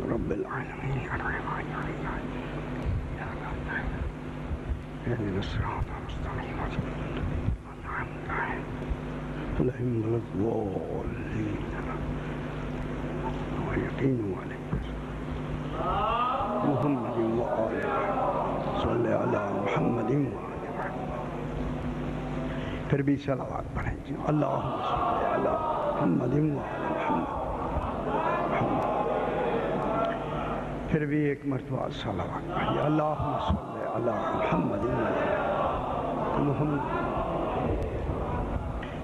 رب العالمين اهدنا الصراط المستقيم أنعمت عليهم غير الضالين ويقين عليك محمد وآله صل على محمد وآله پھر بھی صلوات پڑھیں جی اللہم صل علی محمد وآل محمد پھر بھی ایک مرتبہ صلوات پڑھیں اللہم صل علی محمد وآل محمد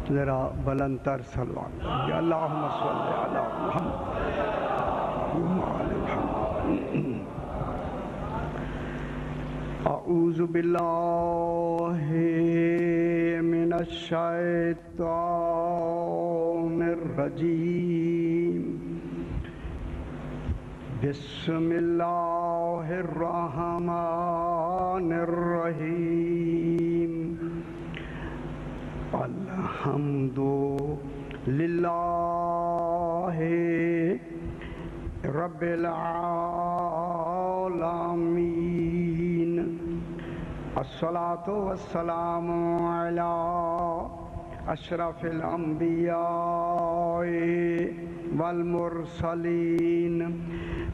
ذرا بلندتر صلوات پڑھیں اللہم صل علی محمد وآل محمد اعوذ باللہ من الشیطان الرجیم بسم اللہ الرحمن الرحیم الحمد للہ رب العالمین الصلاة والسلام علی اشرف الانبیاء والمرسلین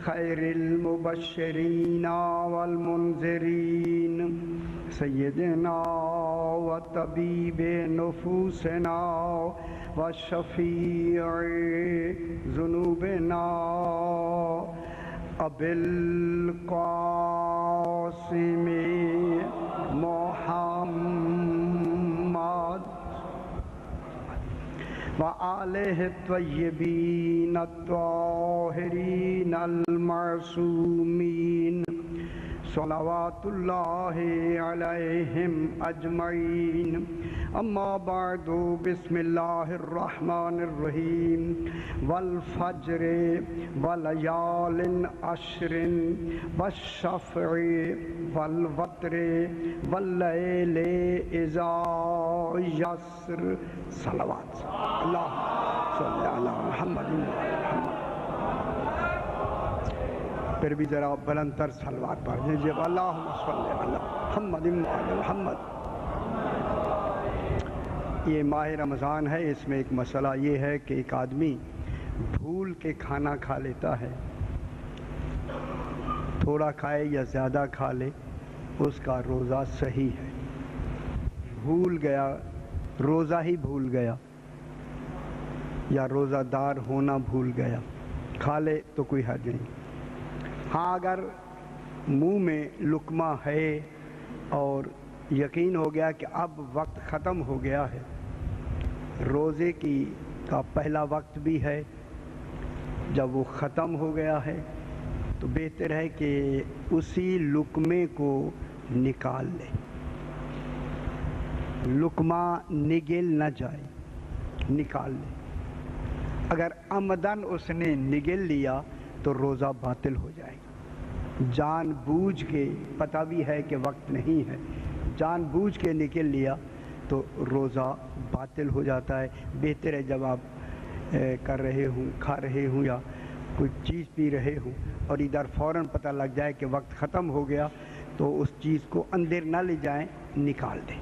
خیر المبشرین والمنذرین سیدنا و طبیب نفوسنا و شفیع ذنوبنا ابی القاسم محمد وآلہ الطیبین الطاہرین المعصومین صلوات اللہ علیہم اجمعین اما بعد بسم اللہ الرحمن الرحیم والفجر ولیال عشر والشفع والوتر واللیل اذا یسر صلوات اللہ صلی علی محمد محمد پھر بھی ذرا بلندتر صلوات پڑھیں جب اللہم صلی علی محمد محمد یہ ماہ رمضان ہے اس میں ایک مسئلہ یہ ہے کہ ایک آدمی بھول کے کھانا کھا لیتا ہے تھوڑا کھائے یا زیادہ کھا لے اس کا روزہ صحیح ہے بھول گیا روزہ ہی بھول گیا یا روزہ دار ہونا بھول گیا کھا لے تو کوئی حرج نہیں ہاں اگر منہ میں لقمہ ہے اور یقین ہو گیا کہ اب وقت ختم ہو گیا ہے روزے کا پہلا وقت بھی ہے جب وہ ختم ہو گیا ہے تو بہتر ہے کہ اسی لقمے کو نکال لے لقمہ نگل نہ جائے نکال لے اگر عمدن اس نے نگل لیا تو روزہ باطل ہو جائے گا جان بوجھ کے پتہ بھی ہے کہ وقت نہیں ہے جان بوجھ کے نکل لیا تو روزہ باطل ہو جاتا ہے بہتر ہے جب آپ کر رہے ہوں کھا رہے ہوں یا کوئی چیز پی رہے ہوں اور ادھر فوراً پتہ لگ جائے کہ وقت ختم ہو گیا تو اس چیز کو اندر نہ لے جائیں نکال دیں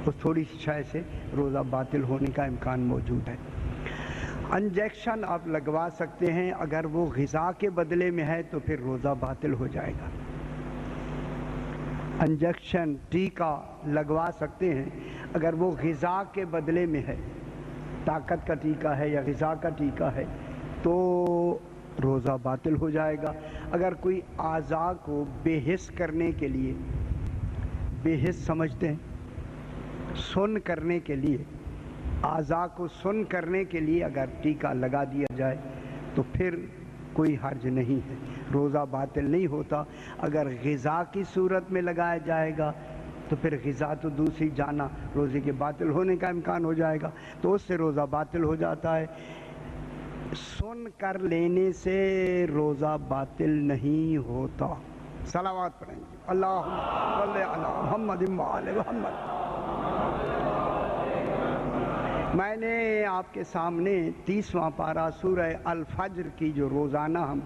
اس تھوڑی سی شے سے روزہ باطل ہونے کا امکان موجود ہے انجیکشن آپ لگوا سکتے ہیں اگر وہ غذا کے بدلے میں ہے تو پھر روزہ باطل ہو جائے گا انجیکشن ٹیکا لگوا سکتے ہیں اگر وہ غذا کے بدلے میں ہے طاقت کا ٹیکا ہے یا غذا کا ٹیکا ہے تو روزہ باطل ہو جائے گا اگر کوئی اعضاء کو بے حس کرنے کے لیے بے حس سمجھتے ہیں سن کرنے کے لیے اعضاء کو سن کرنے کے لیے اگر ٹیکا لگا دیا جائے تو پھر کوئی حرج نہیں ہے روزہ باطل نہیں ہوتا اگر غذا کی صورت میں لگایا جائے گا تو پھر غذا تو دوسری جانا روزے کے باطل ہونے کا امکان ہو جائے گا تو اس سے روزہ باطل ہو جاتا ہے سن کر لینے سے روزہ باطل نہیں ہوتا صلوات پڑھیں گے اللہم صلی علی محمد وآل محمد میں نے آپ کے سامنے 30واں پارہ سورہ الفجر کی جو روزانہ ہم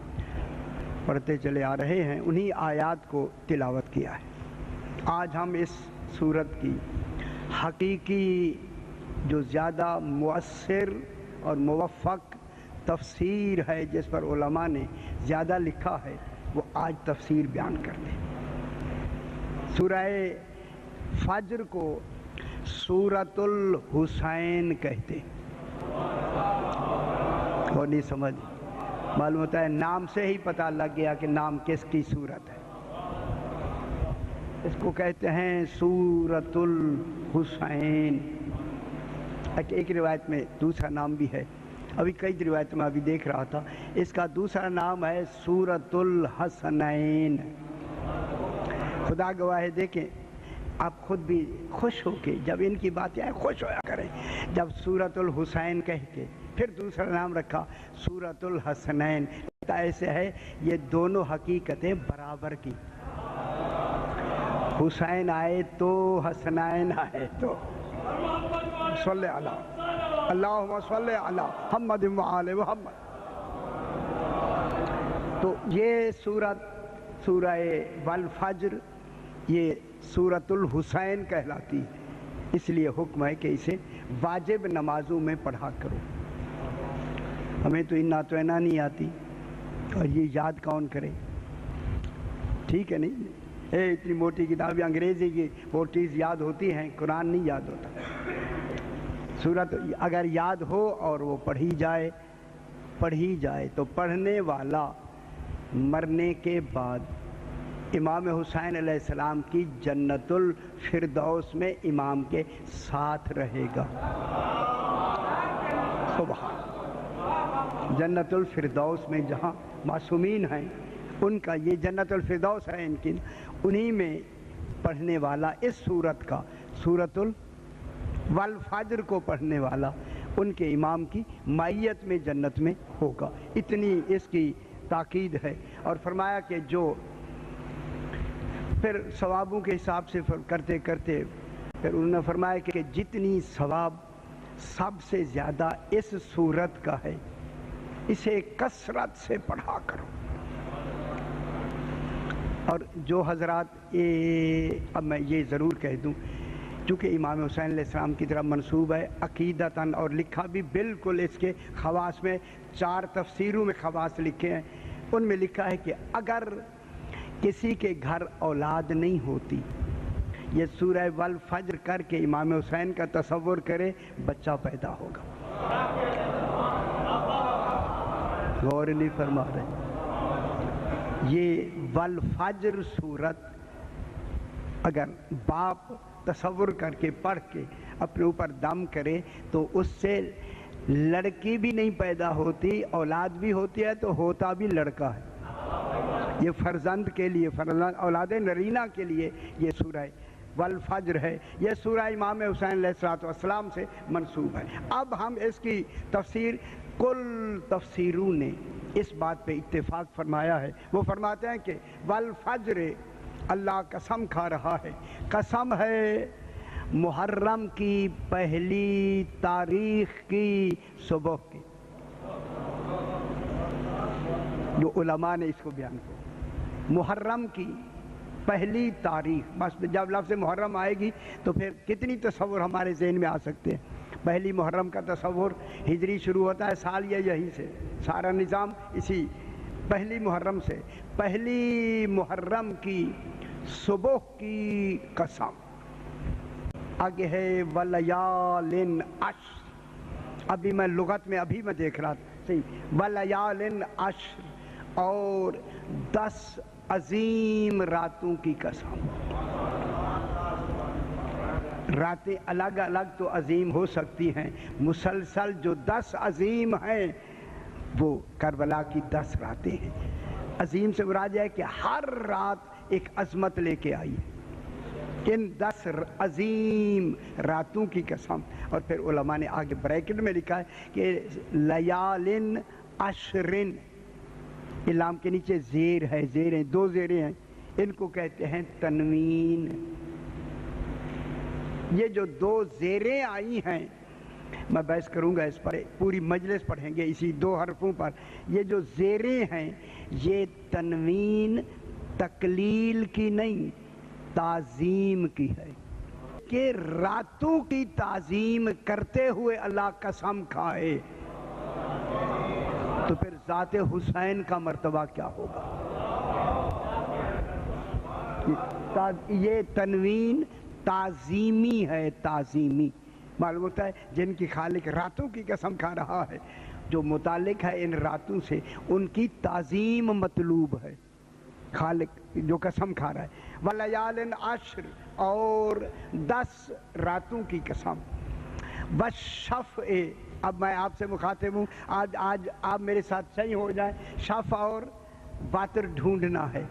پڑھتے چلے آ رہے ہیں انہی آیات کو تلاوت کیا ہے۔ آج ہم اس سورت کی حقیقی جو زیادہ مؤثر اور موفق تفسیر ہے، جس پر علماء نے زیادہ لکھا ہے، وہ آج تفسیر بیان کرتے ہیں۔ سورہ فجر کو سورۃ الحسین کہتے ہیں۔ وہ نہیں سمجھ معلوم ہوتا ہے نام سے ہی پتہ لگ گیا کہ نام کس کی صورت ہے۔ اس کو کہتے ہیں سورۃ الحسین۔ ایک روایت میں دوسرا نام بھی ہے، ابھی کئی روایتوں میں ابھی دیکھ رہا تھا، اس کا دوسرا نام ہے سورۃ الحسنین۔ خدا گواہ ہے، دیکھیں آپ خود بھی خوش ہو کے جب ان کی باتیں آئیں خوش ہویا کریں۔ جب سورۃ الحسین کہہ کے پھر دوسرا نام رکھا سورۃ الحسنین، ایسے ہے یہ دونوں حقیقتیں برابر کی، حسین آئے تو حسنین آئے تو۔ صلی اللہ اللہم صلی علی محمد وآل محمد۔ تو یہ سورہ والفجر یہ سورۃ الحسین کہلاتی ہے، اس لیے حکم ہے کہ اسے واجب نمازوں میں پڑھا کرو۔ ہمیں تو انا تو انا نہیں آتی، اور یہ یاد کون کرے؟ ٹھیک ہے نہیں؟ اتنی موٹی کتابیں انگریزی کی وہ چیز یاد ہوتی ہیں، قرآن نہیں یاد ہوتا۔ سورت اگر یاد ہو اور وہ پڑھی جائے تو پڑھنے والا مرنے کے بعد امام حسین علیہ السلام کی جنت الفردوس میں امام کے ساتھ رہے گا۔ سبحان، جنت الفردوس میں جہاں معصومین ہیں ان کا یہ جنت الفردوس ہے ان کی، انہی میں پڑھنے والا اس سورت کا سورۃ والفجر کو پڑھنے والا ان کے امام کی معیت میں جنت میں ہوگا۔ اتنی اس کی تاکید ہے، اور فرمایا کہ جو پھر ثوابوں کے حساب سے کرتے کرتے پھر انہوں نے فرمایا کہ جتنی ثواب سب سے زیادہ اس سورت کا ہے اسے کثرت سے پڑھا کرو۔ اور جو حضرات اب میں یہ ضرور کہہ دوں، چونکہ امام حسین علیہ السلام کی طرف منسوب ہے عقیدتاً، اور لکھا بھی بالکل اس کے خواص میں 4 تفسیروں میں خواص لکھے ہیں، ان میں لکھا ہے کہ اگر کسی کے گھر اولاد نہیں ہوتی، یہ سورہ والفجر کر کے امام حسین کا تصور کرے بچہ پیدا ہوگا۔ غور نہیں فرما رہے؟ یہ والفجر سورت اگر باپ تصور کر کے پڑھ کے اپنے اوپر دم کرے تو اس سے لڑکی بھی نہیں پیدا ہوتی، اولاد بھی ہوتی ہے تو ہوتا بھی لڑکا ہے۔ یہ فرزند کے لیے، اولاد نرینہ کے لیے یہ سورہ والفجر ہے، یہ سورہ امام حسین علیہ السلام سے منسوب ہے۔ اب ہم اس کی تفسیر، کل تفسیروں نے اس بات پہ اتفاق فرمایا ہے، وہ فرماتے ہیں کہ والفجر اللہ قسم کھا رہا ہے، قسم ہے محرم کی پہلی تاریخ کی صبح کی۔ جو علماء نے اس کو بیان کیا، محرم کی پہلی تاریخ، بس جب لفظ محرم آئے گی تو پھر کتنی تصور ہمارے ذہن میں آ سکتے ہیں۔ پہلی محرم کا تصور ہجری شروع ہوتا ہے سال، یہی سے سارا نظام اسی پہلی محرم سے، پہلی محرم کی صبح کی قسم۔ آگے ہے ولیال عشر، ابھی میں لغت میں ابھی میں دیکھ رہا تھا صحیح، ولیال عشر، اور 10 عظیم راتوں کی قسم۔ راتیں الگ الگ تو عظیم ہو سکتی ہیں، مسلسل جو 10 عظیم ہیں وہ کربلا کی 10 راتیں ہیں۔ عظیم سے مراد ہے کہ ہر رات ایک عظمت لے کے آئی، ان 10 عظیم راتوں کی قسم۔ اور پھر علماء نے آگے بریکٹ میں لکھا ہے کہ لیالن عشرن، لام کے نیچے زیر ہے، زیریں 2 زیریں ہیں، ان کو کہتے ہیں تنوین۔ یہ جو 2 زیریں آئی ہیں میں بحث کروں گا اس پر، پوری مجلس پڑھیں گے اسی 2 حرفوں پر۔ یہ جو زیریں ہیں یہ تنوین تقلیل کی نہیں، تعظیم کی ہے، کہ راتوں کی تعظیم کرتے ہوئے اللہ قسم کھائے تو پھر ذات حسین کا مرتبہ کیا ہوگا؟ یہ تنوین تعظیمی ہے، تعظیمی۔ معلوم ہوتا ہے جن کی خالق راتوں کی قسم کھا رہا ہے، جو متعلق ہے ان راتوں سے، ان کی تعظیم مطلوب ہے۔ خالق جو قسم کھا رہا ہے وَلَيَالٍ عَشْرٍ، اور 10 راتوں کی قسم، وَالشَّفْعِ۔ اب میں آپ سے مخاطب ہوں، آج آپ میرے ساتھ صحیح ہو جائیں، شف اور واتر ڈھونڈنا ہے۔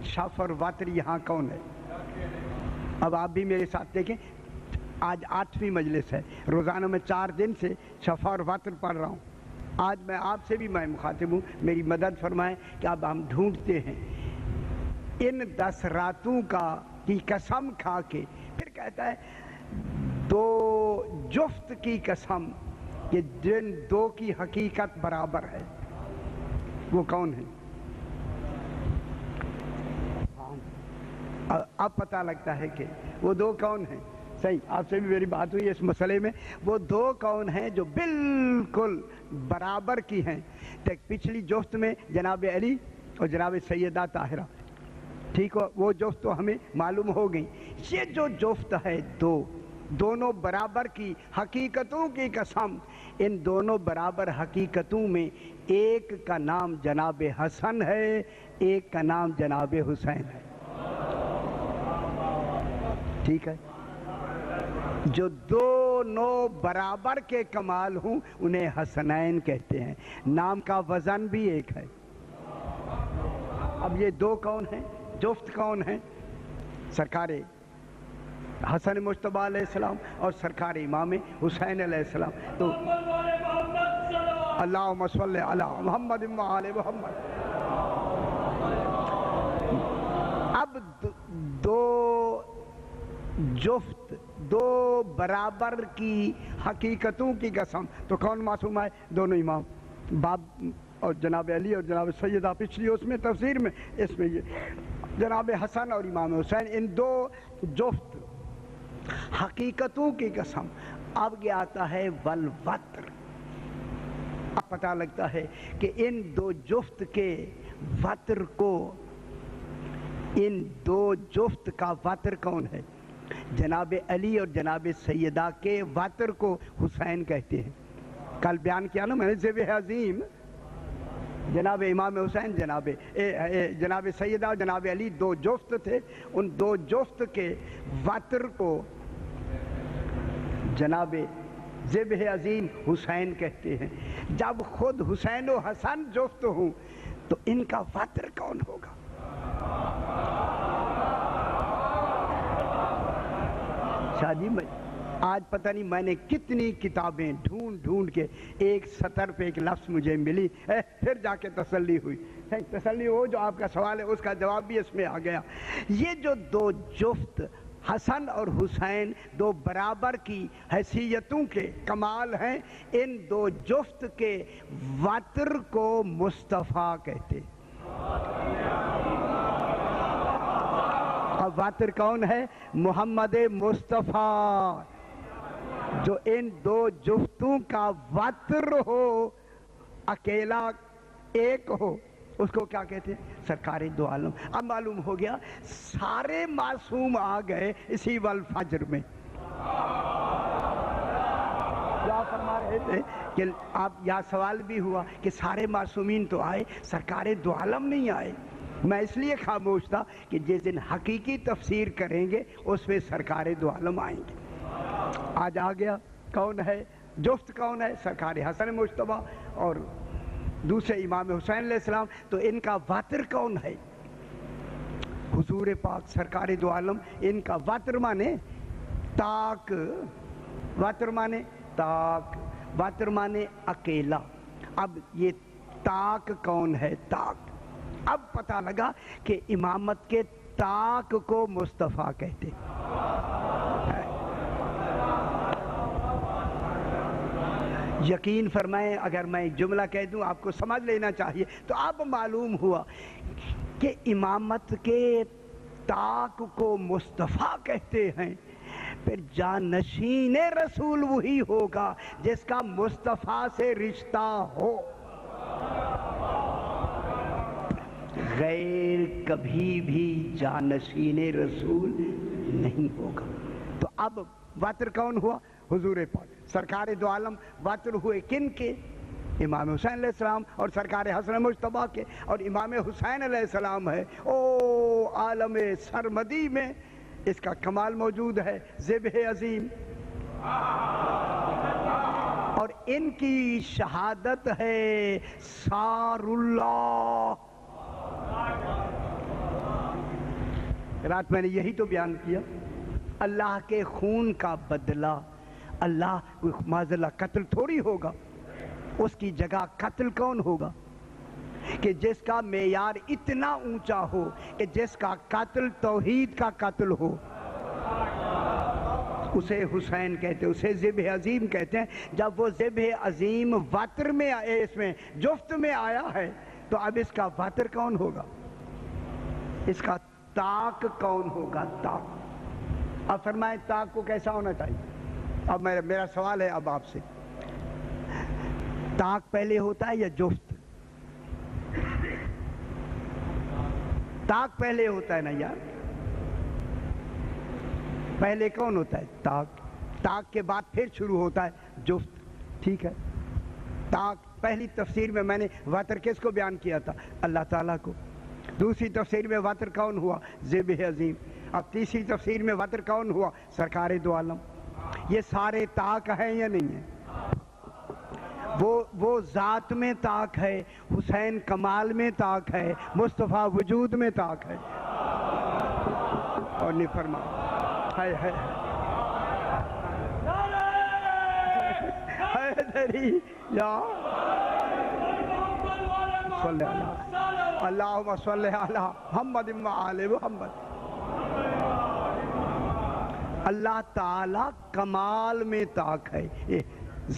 شف اور واتر یہاں کون ہے؟ اب آپ بھی میرے ساتھ دیکھیں، آج 8ویں مجلس ہے، روزانہ میں 4 دن سے شفا اور واتر پڑھ رہا ہوں۔ آج میں آپ سے بھی میں مخاطب ہوں، میری مدد فرمائیں کہ اب ہم ڈھونڈتے ہیں ان 10 راتوں کی قسم کھا کے، پھر کہتا ہے 2 جفت کی قسم، کہ جن 2 کی حقیقت برابر ہے، وہ کون ہے؟ اب پتہ لگتا ہے کہ وہ 2 کون ہیں۔ صحیح، آپ سے بھی میری بات ہوئی اس مسئلے میں، وہ 2 کون ہیں جو بالکل برابر کی ہیں؟ پچھلی جفت میں جناب علی اور جناب سیدہ طاہرہ، ٹھیک ہو، وہ جفت تو ہمیں معلوم ہو گئی۔ یہ جو جفت ہے دونوں برابر کی حقیقتوں کی قسم، ان دونوں برابر حقیقتوں میں ایک کا نام جناب حسن ہے، ایک کا نام جناب حسین ہے، ٹھیک ہے؟ جو دونوں برابر کے کمال ہوں انہیں حسنین کہتے ہیں، نام کا وزن بھی ایک ہے۔ اب یہ 2 کون ہیں؟ جفت کون ہیں؟ سرکار حسن مجتبیٰ علیہ السلام اور سرکار امام حسین علیہ السلام۔ تو اللہم صلی علی محمد وآل محمد۔ اب 2 جفت، 2 برابر کی حقیقتوں کی قسم، تو کون معصوم ہے؟ دونوں امام، باپ اور جناب علی اور جناب سیدہ، پچھلی اس میں تفسیر میں، اس میں یہ جناب حسن اور امام حسین، ان 2 جفت حقیقتوں کی قسم۔ اب یہ آتا ہے والوتر۔ اب پتہ لگتا ہے کہ ان 2 جفت کے وتر کو، ان 2 جفت کا وتر کون ہے؟ جناب علی اور جناب سیدہ کے وتر کو حسین کہتے ہیں۔ کل بیان کیا نا میں نے، ذبح عظیم جناب امام حسین، جناب سیدہ اور جناب علی 2 جفت تھے، ان 2 جفت کے وتر کو جناب ذبح عظیم حسین کہتے ہیں۔ جب خود حسین و حسن جفت ہوں تو ان کا وتر کون ہوگا؟ شادی میں آج پتہ نہیں میں نے کتنی کتابیں ڈھونڈ کے ایک سطر پہ ایک لفظ مجھے ملی، پھر جا کے تسلی ہوئی۔ تسلی ہو، جو آپ کا سوال ہے اس کا جواب بھی اس میں آ گیا۔ یہ جو 2 جفت حسن اور حسین، 2 برابر کی حیثیتوں کے کمال ہیں، ان 2 جفت کے وتر کو مصطفیٰ کہتے ہیں۔ اب واتر کون ہے؟ محمد مصطفیٰ۔ جو ان 2 جفتوں کا واتر ہو، اکیلا ایک ہو، اس کو کیا کہتے ہیں؟ سرکار دو عالم۔ اب معلوم ہو گیا سارے معصوم آ گئے اسی والفجر میں۔ کیا فرما رہے تھے کہ آپ یہاں سوال بھی ہوا کہ سارے معصومین تو آئے، سرکار دو عالم نہیں آئے۔ میں اس لیے خاموش تھا کہ جس دن حقیقی تفسیر کریں گے اس میں سرکار دو عالم آئیں گے۔ آج آ گیا کون ہے؟ جفت کون ہے؟ سرکار حسن مجتبیٰ اور دوسرے امام حسین علیہ السلام۔ تو ان کا واتر کون ہے؟ حضور پاک سرکار دو عالم۔ ان کا واتر مانے تاک، واتر مانے تاک، واتر مانے اکیلا۔ اب یہ تاک کون ہے؟ تاک۔ اب پتہ لگا کہ امامت کے تاک کو مصطفیٰ کہتے۔ یقین فرمائیں اگر میں ایک جملہ کہہ دوں آپ کو سمجھ لینا چاہیے تو اب معلوم ہوا کہ امامت کے طاق کو مصطفیٰ کہتے ہیں، پھر جانشین رسول وہی ہوگا جس کا مصطفیٰ سے رشتہ ہو، غیر کبھی بھی جانشین رسول نہیں ہوگا۔ تو اب واتر کون ہوا؟ حضور پاک سرکار دو عالم واتر ہوئے کن کے؟ امام حسین علیہ السلام اور سرکار حسن مجتبیٰ کے، اور امام حسین علیہ السلام ہے او عالم سرمدی میں اس کا کمال موجود ہے، ذبح عظیم، اور ان کی شہادت ہے سار اللہ۔ رات میں نے یہی تو بیان کیا، اللہ کے خون کا بدلہ، اللہ معاذ اللہ قتل تھوڑی ہوگا، اس کی جگہ قتل کون ہوگا؟ کہ جس کا معیار اتنا اونچا ہو کہ جس کا قتل توحید کا قتل ہو، اسے حسین کہتے ہیں، اسے ذبح عظیم کہتے ہیں۔ جب وہ ذبح عظیم وتر میں اس میں جفت میں آیا ہے تو اب اس کا وتر کون ہوگا؟ اس کا طاق کون ہوگا؟ طاق۔ اب فرمائیں طاق کو کیسا ہونا چاہیے؟ اب میرا سوال ہے اب آپ سے، طاق پہلے ہوتا ہے یا جفت؟ طاق پہلے ہوتا ہے نا یار، پہلے کون ہوتا ہے؟ طاق۔ طاق کے بعد پھر شروع ہوتا ہے جفت، ٹھیک ہے؟ طاق پہلی تفسیر میں نے وتر کس کو بیان کیا تھا؟ اللہ تعالیٰ کو۔ دوسری تفسیر میں وتر کون ہوا؟ ذبح عظیم۔ اب تیسری تفسیر میں وتر کون ہوا؟ سرکار دو عالم۔ یہ سارے طاق ہیں یا نہیں ہیں؟ وہ ذات میں طاق ہے، حسین کمال میں طاق ہے، مصطفیٰ وجود میں طاق ہے، اور نہیں فرما ہے حیدری یا صلی اللہ اللہم صلی علی محمد و آل محمد۔ اللہ تعالی کمال میں طاق ہے،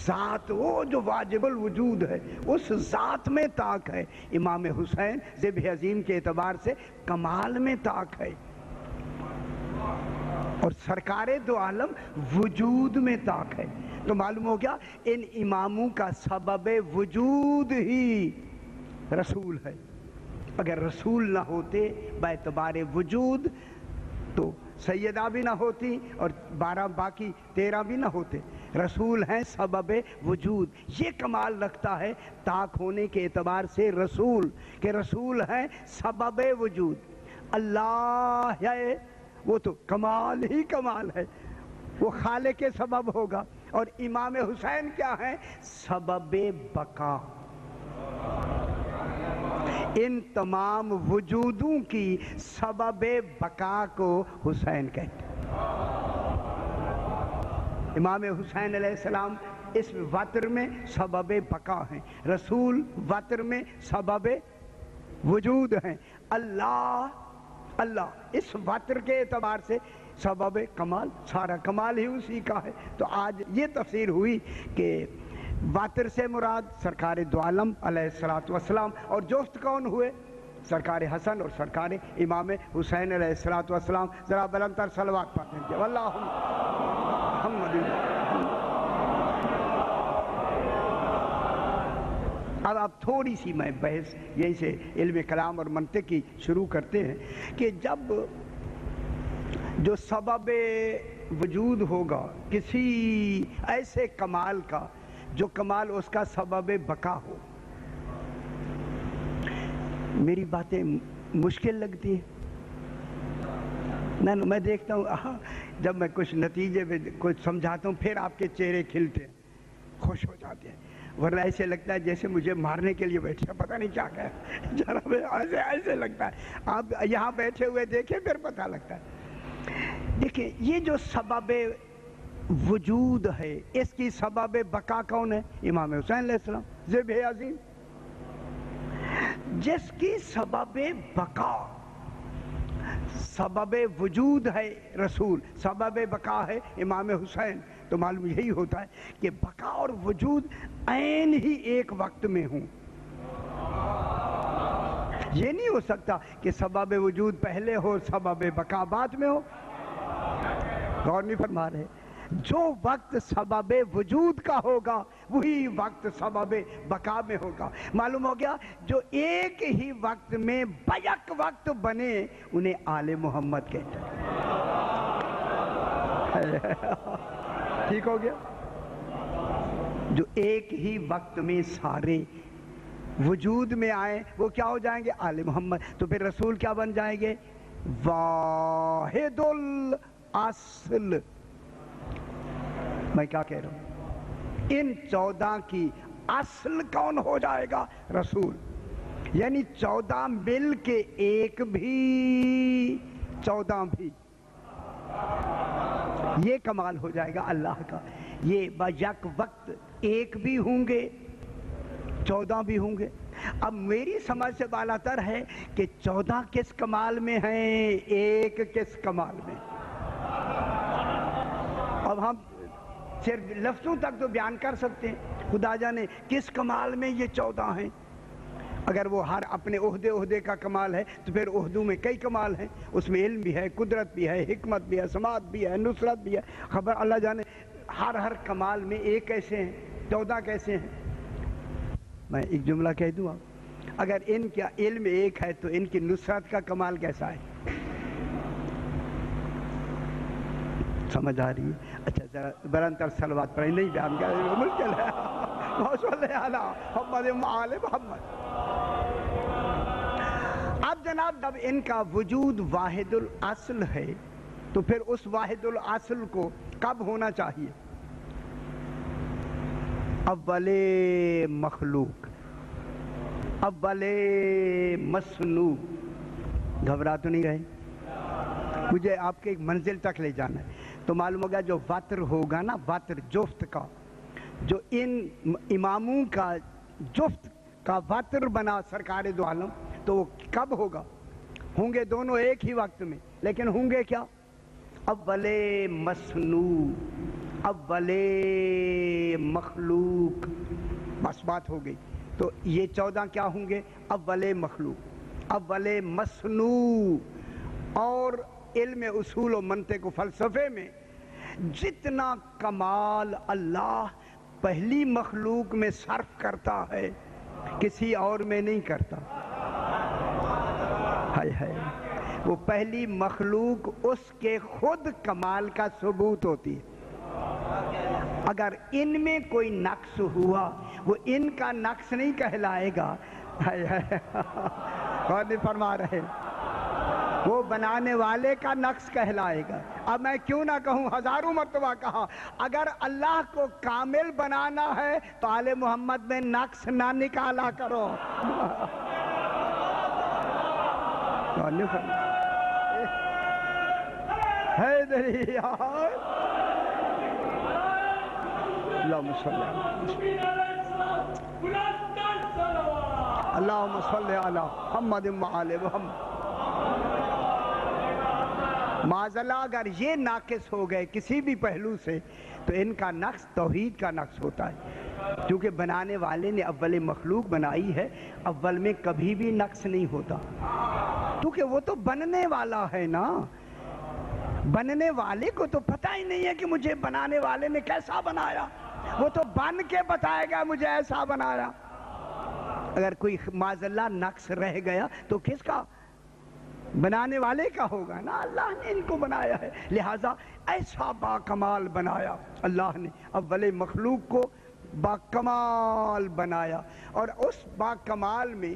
ذات وہ جو واجب الوجود ہے اس ذات میں طاق ہے۔ امام حسین ذبح عظیم کے اعتبار سے کمال میں طاق ہے، اور سرکار دو عالم وجود میں طاق ہے۔ تو معلوم ہو گیا ان اماموں کا سبب وجود ہی رسول ہے۔ اگر رسول نہ ہوتے باعتبار وجود تو سیدہ بھی نہ ہوتی اور 12 باقی 13 بھی نہ ہوتے۔ رسول ہیں سبب وجود، یہ کمال رکھتا ہے طاق ہونے کے اعتبار سے رسول، کہ رسول ہیں سبب وجود۔ اللہ ہے وہ تو کمال ہی کمال ہے، وہ خالق کے سبب ہوگا، اور امام حسین کیا ہیں؟ سبب بقا۔ ان تمام وجودوں کی سبب بقا کو حسین کہتے ہیں۔ امام حسین علیہ السلام اس وتر میں سبب بقا ہیں، رسول وتر میں سبب وجود ہیں۔ اللہ اس وتر کے اعتبار سے سبب کمال، سارا کمال ہی اسی کا ہے۔ تو آج یہ تفسیر ہوئی کہ وتر سے مراد سرکار دو عالم علیہ السلام، اور جفت کون ہوئے؟ سرکار حسن اور سرکار امام حسین علیہ السلام۔ ذرا بلند تر صلوات پڑھتے ہیں، اللہم محمد۔ اب تھوڑی سی میں بحث یہیں سے علم کلام اور منطق کی شروع کرتے ہیں کہ جب جو سبب وجود ہوگا کسی ایسے کمال کا جو کمال اس کا سبب بقا ہو، میری باتیں مشکل لگتی ہیں؟ نہیں، میں دیکھتا ہوں جب میں کچھ نتیجے میں کچھ سمجھاتا ہوں پھر آپ کے چہرے کھلتے ہیں، خوش ہو جاتے ہیں، ورنہ ایسے لگتا ہے جیسے مجھے مارنے کے لیے بیٹھے، پتہ نہیں کیا کہا جناب، ایسے لگتا ہے۔ آپ یہاں بیٹھے ہوئے دیکھیں پھر پتہ لگتا ہے۔ دیکھیں یہ جو سبب وجود ہے اس کی سبب بقا کون ہے؟ امام حسین علیہ السلام، ذبح عظیم۔ جس کی سبب بقا، سبب وجود ہے رسول، سبب بقا ہے امام حسین، تو معلوم یہی ہوتا ہے کہ بقا اور وجود عین ہی ایک وقت میں ہوں. یہ نہیں ہو سکتا کہ سبب وجود پہلے ہو سبب بقا بعد میں ہو. غور نہیں فرما رہے. جو وقت سبب وجود کا ہوگا وہی وقت سبب بقا میں ہوگا. معلوم ہو گیا جو ایک ہی وقت میں بیک وقت بنے انہیں آل محمد کہتے ہیں. ٹھیک ہو گیا. جو ایک ہی وقت میں سارے وجود میں آئیں وہ کیا ہو جائیں گے؟ آل محمد. تو پھر رسول کیا بن جائیں گے؟ واحد الاصل. میں کیا کہہ رہا ہوں؟ ان 14 کی اصل کون ہو جائے گا؟ رسول. یعنی 14 مل کے ایک بھی 14 بھی. یہ کمال ہو جائے گا اللہ کا. یہ بیک وقت ایک بھی ہوں گے 14 بھی ہوں گے. اب میری سمجھ سے بالا تر ہے کہ 14 کس کمال میں ہیں، ایک کس کمال میں. اب ہم صرف لفظوں تک تو بیان کر سکتے ہیں، خدا جانے کس کمال میں یہ 14 ہیں. اگر وہ ہر اپنے عہدے کا کمال ہے تو پھر عہدوں میں کئی کمال ہیں. اس میں علم بھی ہے، قدرت بھی ہے، حکمت بھی ہے، سماعت بھی ہے، نصرت بھی ہے. خبر اللہ جانے ہر کمال میں ایک کیسے ہیں، 14 کیسے ہیں. میں ایک جملہ کہہ دوں آپ، اگر ان کا علم ایک ہے تو ان کی نصرت کا کمال کیسا ہے؟ سمجھ آ رہی ہے؟ اچھا ذرا برانتر صلوات پڑھیں. نہیں بیان کر مشکل ہے. صلی علی محمد وآل محمد. اب جناب جب ان کا وجود واحد الاصل ہے تو پھر اس واحد الاصل کو کب ہونا چاہیے؟ اول مخلوق، اول مصنوع. گھبرا تو نہیں رہے؟ مجھے آپ کے ایک منزل تک لے جانا ہے. تو معلوم ہوگا جو وتر ہوگا نا، وتر جفت کا، جو ان اماموں کا جفت کا وتر بنا سرکار دو عالم، تو وہ کب ہوگا؟ ہوں گے دونوں ایک ہی وقت میں، لیکن ہوں گے کیا؟ اول مصنوع، اول مخلوق. بس بات ہو گئی. تو یہ 14 کیا ہوں گے؟ اول مخلوق، اول مصنوع. اور علم اصول و منطق و فلسفے میں جتنا کمال اللہ پہلی مخلوق میں صرف کرتا ہے کسی اور میں نہیں کرتا. ہائے ہائے. وہ پہلی مخلوق اس کے خود کمال کا ثبوت ہوتی ہے. اگر ان میں کوئی نقص ہوا وہ ان کا نقص نہیں کہلائے گا. کون نہیں فرما رہے؟ وہ بنانے والے کا نقص کہلائے گا. اب میں کیوں نہ کہوں، ہزاروں مرتبہ کہا، اگر اللہ کو کامل بنانا ہے تو آل محمد میں نقص نہ نکالا کرو. کون نہیں فرما؟ حیدری یار اللہم صلی اللہم صلی علی محمد وآل محمد. معاذاللہ اگر یہ ناقص ہو گئے کسی بھی پہلو سے تو ان کا نقص توحید کا نقص ہوتا ہے. کیونکہ بنانے والے نے اول مخلوق بنائی ہے، اول میں کبھی بھی نقص نہیں ہوتا. کیونکہ وہ تو بننے والا ہے نا. بننے والے کو تو پتہ ہی نہیں ہے کہ مجھے بنانے والے نے کیسا بنایا. وہ تو بن کے بتائے گا مجھے ایسا بنایا. اگر کوئی معاذاللہ نقص رہ گیا تو کس کا؟ بنانے والے کا ہوگا نا. اللہ نے ان کو بنایا ہے، لہٰذا ایسا با کمال بنایا اللہ نے. اول مخلوق کو با کمال بنایا. اور اس با کمال میں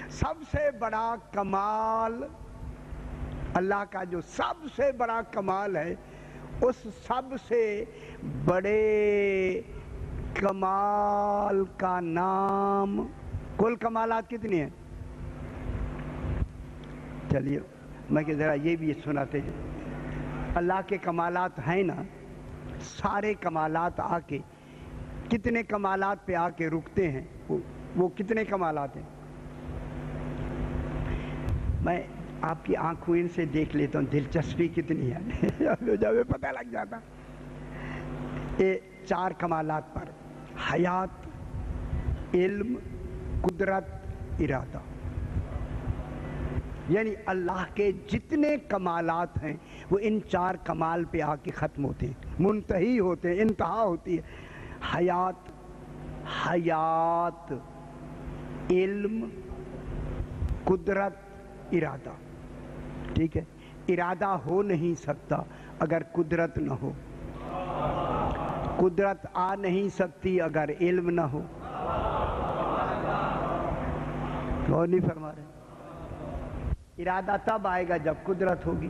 سب سے بڑا کمال اللہ کا، جو سب سے بڑا کمال ہے، اس سب سے بڑے کمال کا نام، کل کمالات کتنی ہیں؟ چلیے میں کہ ذرا یہ بھی سناتے ہیں. اللہ کے کمالات ہیں نا، سارے کمالات آ کے کتنے کمالات پہ آ کے رکتے ہیں؟ وہ کتنے کمالات ہیں؟ میں آپ کی آنکھوں ان سے دیکھ لیتا ہوں دلچسپی کتنی ہے. جب پتہ لگ جاتا. یہ چار کمالات پر: حیات، علم، قدرت، ارادہ. یعنی اللہ کے جتنے کمالات ہیں وہ ان چار کمال پہ آ کے ختم ہوتے ہیں، منتہی ہوتے ہیں، انتہا ہوتی ہے. حیات، علم، قدرت، ارادہ. ٹھیک ہے؟ ارادہ ہو نہیں سکتا اگر قدرت نہ ہو، قدرت آ نہیں سکتی اگر علم نہ ہو. غور نہیں فرما رہے؟ ارادہ تب آئے گا جب قدرت ہوگی،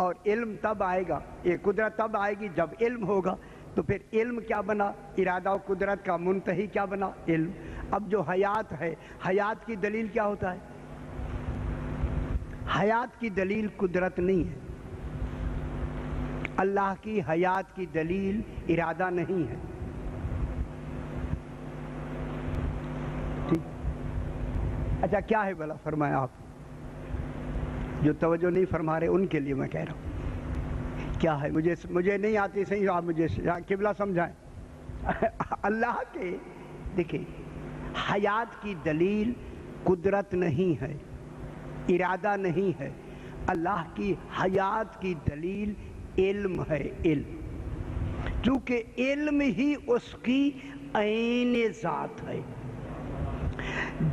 اور علم تب آئے گا، یہ قدرت تب آئے گی جب علم ہوگا. تو پھر علم کیا بنا؟ ارادہ و قدرت کا منتہی کیا بنا؟ علم. اب جو حیات ہے، حیات کی دلیل کیا ہوتا ہے؟ حیات کی دلیل قدرت نہیں ہے. اللہ کی حیات کی دلیل ارادہ نہیں ہے. ٹھیک؟ اچھا کیا ہے بھلا فرمایا؟ آپ جو توجہ نہیں فرما رہے ان کے لیے میں کہہ رہا ہوں کیا ہے. مجھے نہیں آتی صحیح، آپ مجھے قبلہ سمجھائیں. اللہ کے دیکھیں، حیات کی دلیل قدرت نہیں ہے، ارادہ نہیں ہے. اللہ کی حیات کی دلیل علم ہے. علم، چونکہ علم ہی اس کی عین ذات ہے.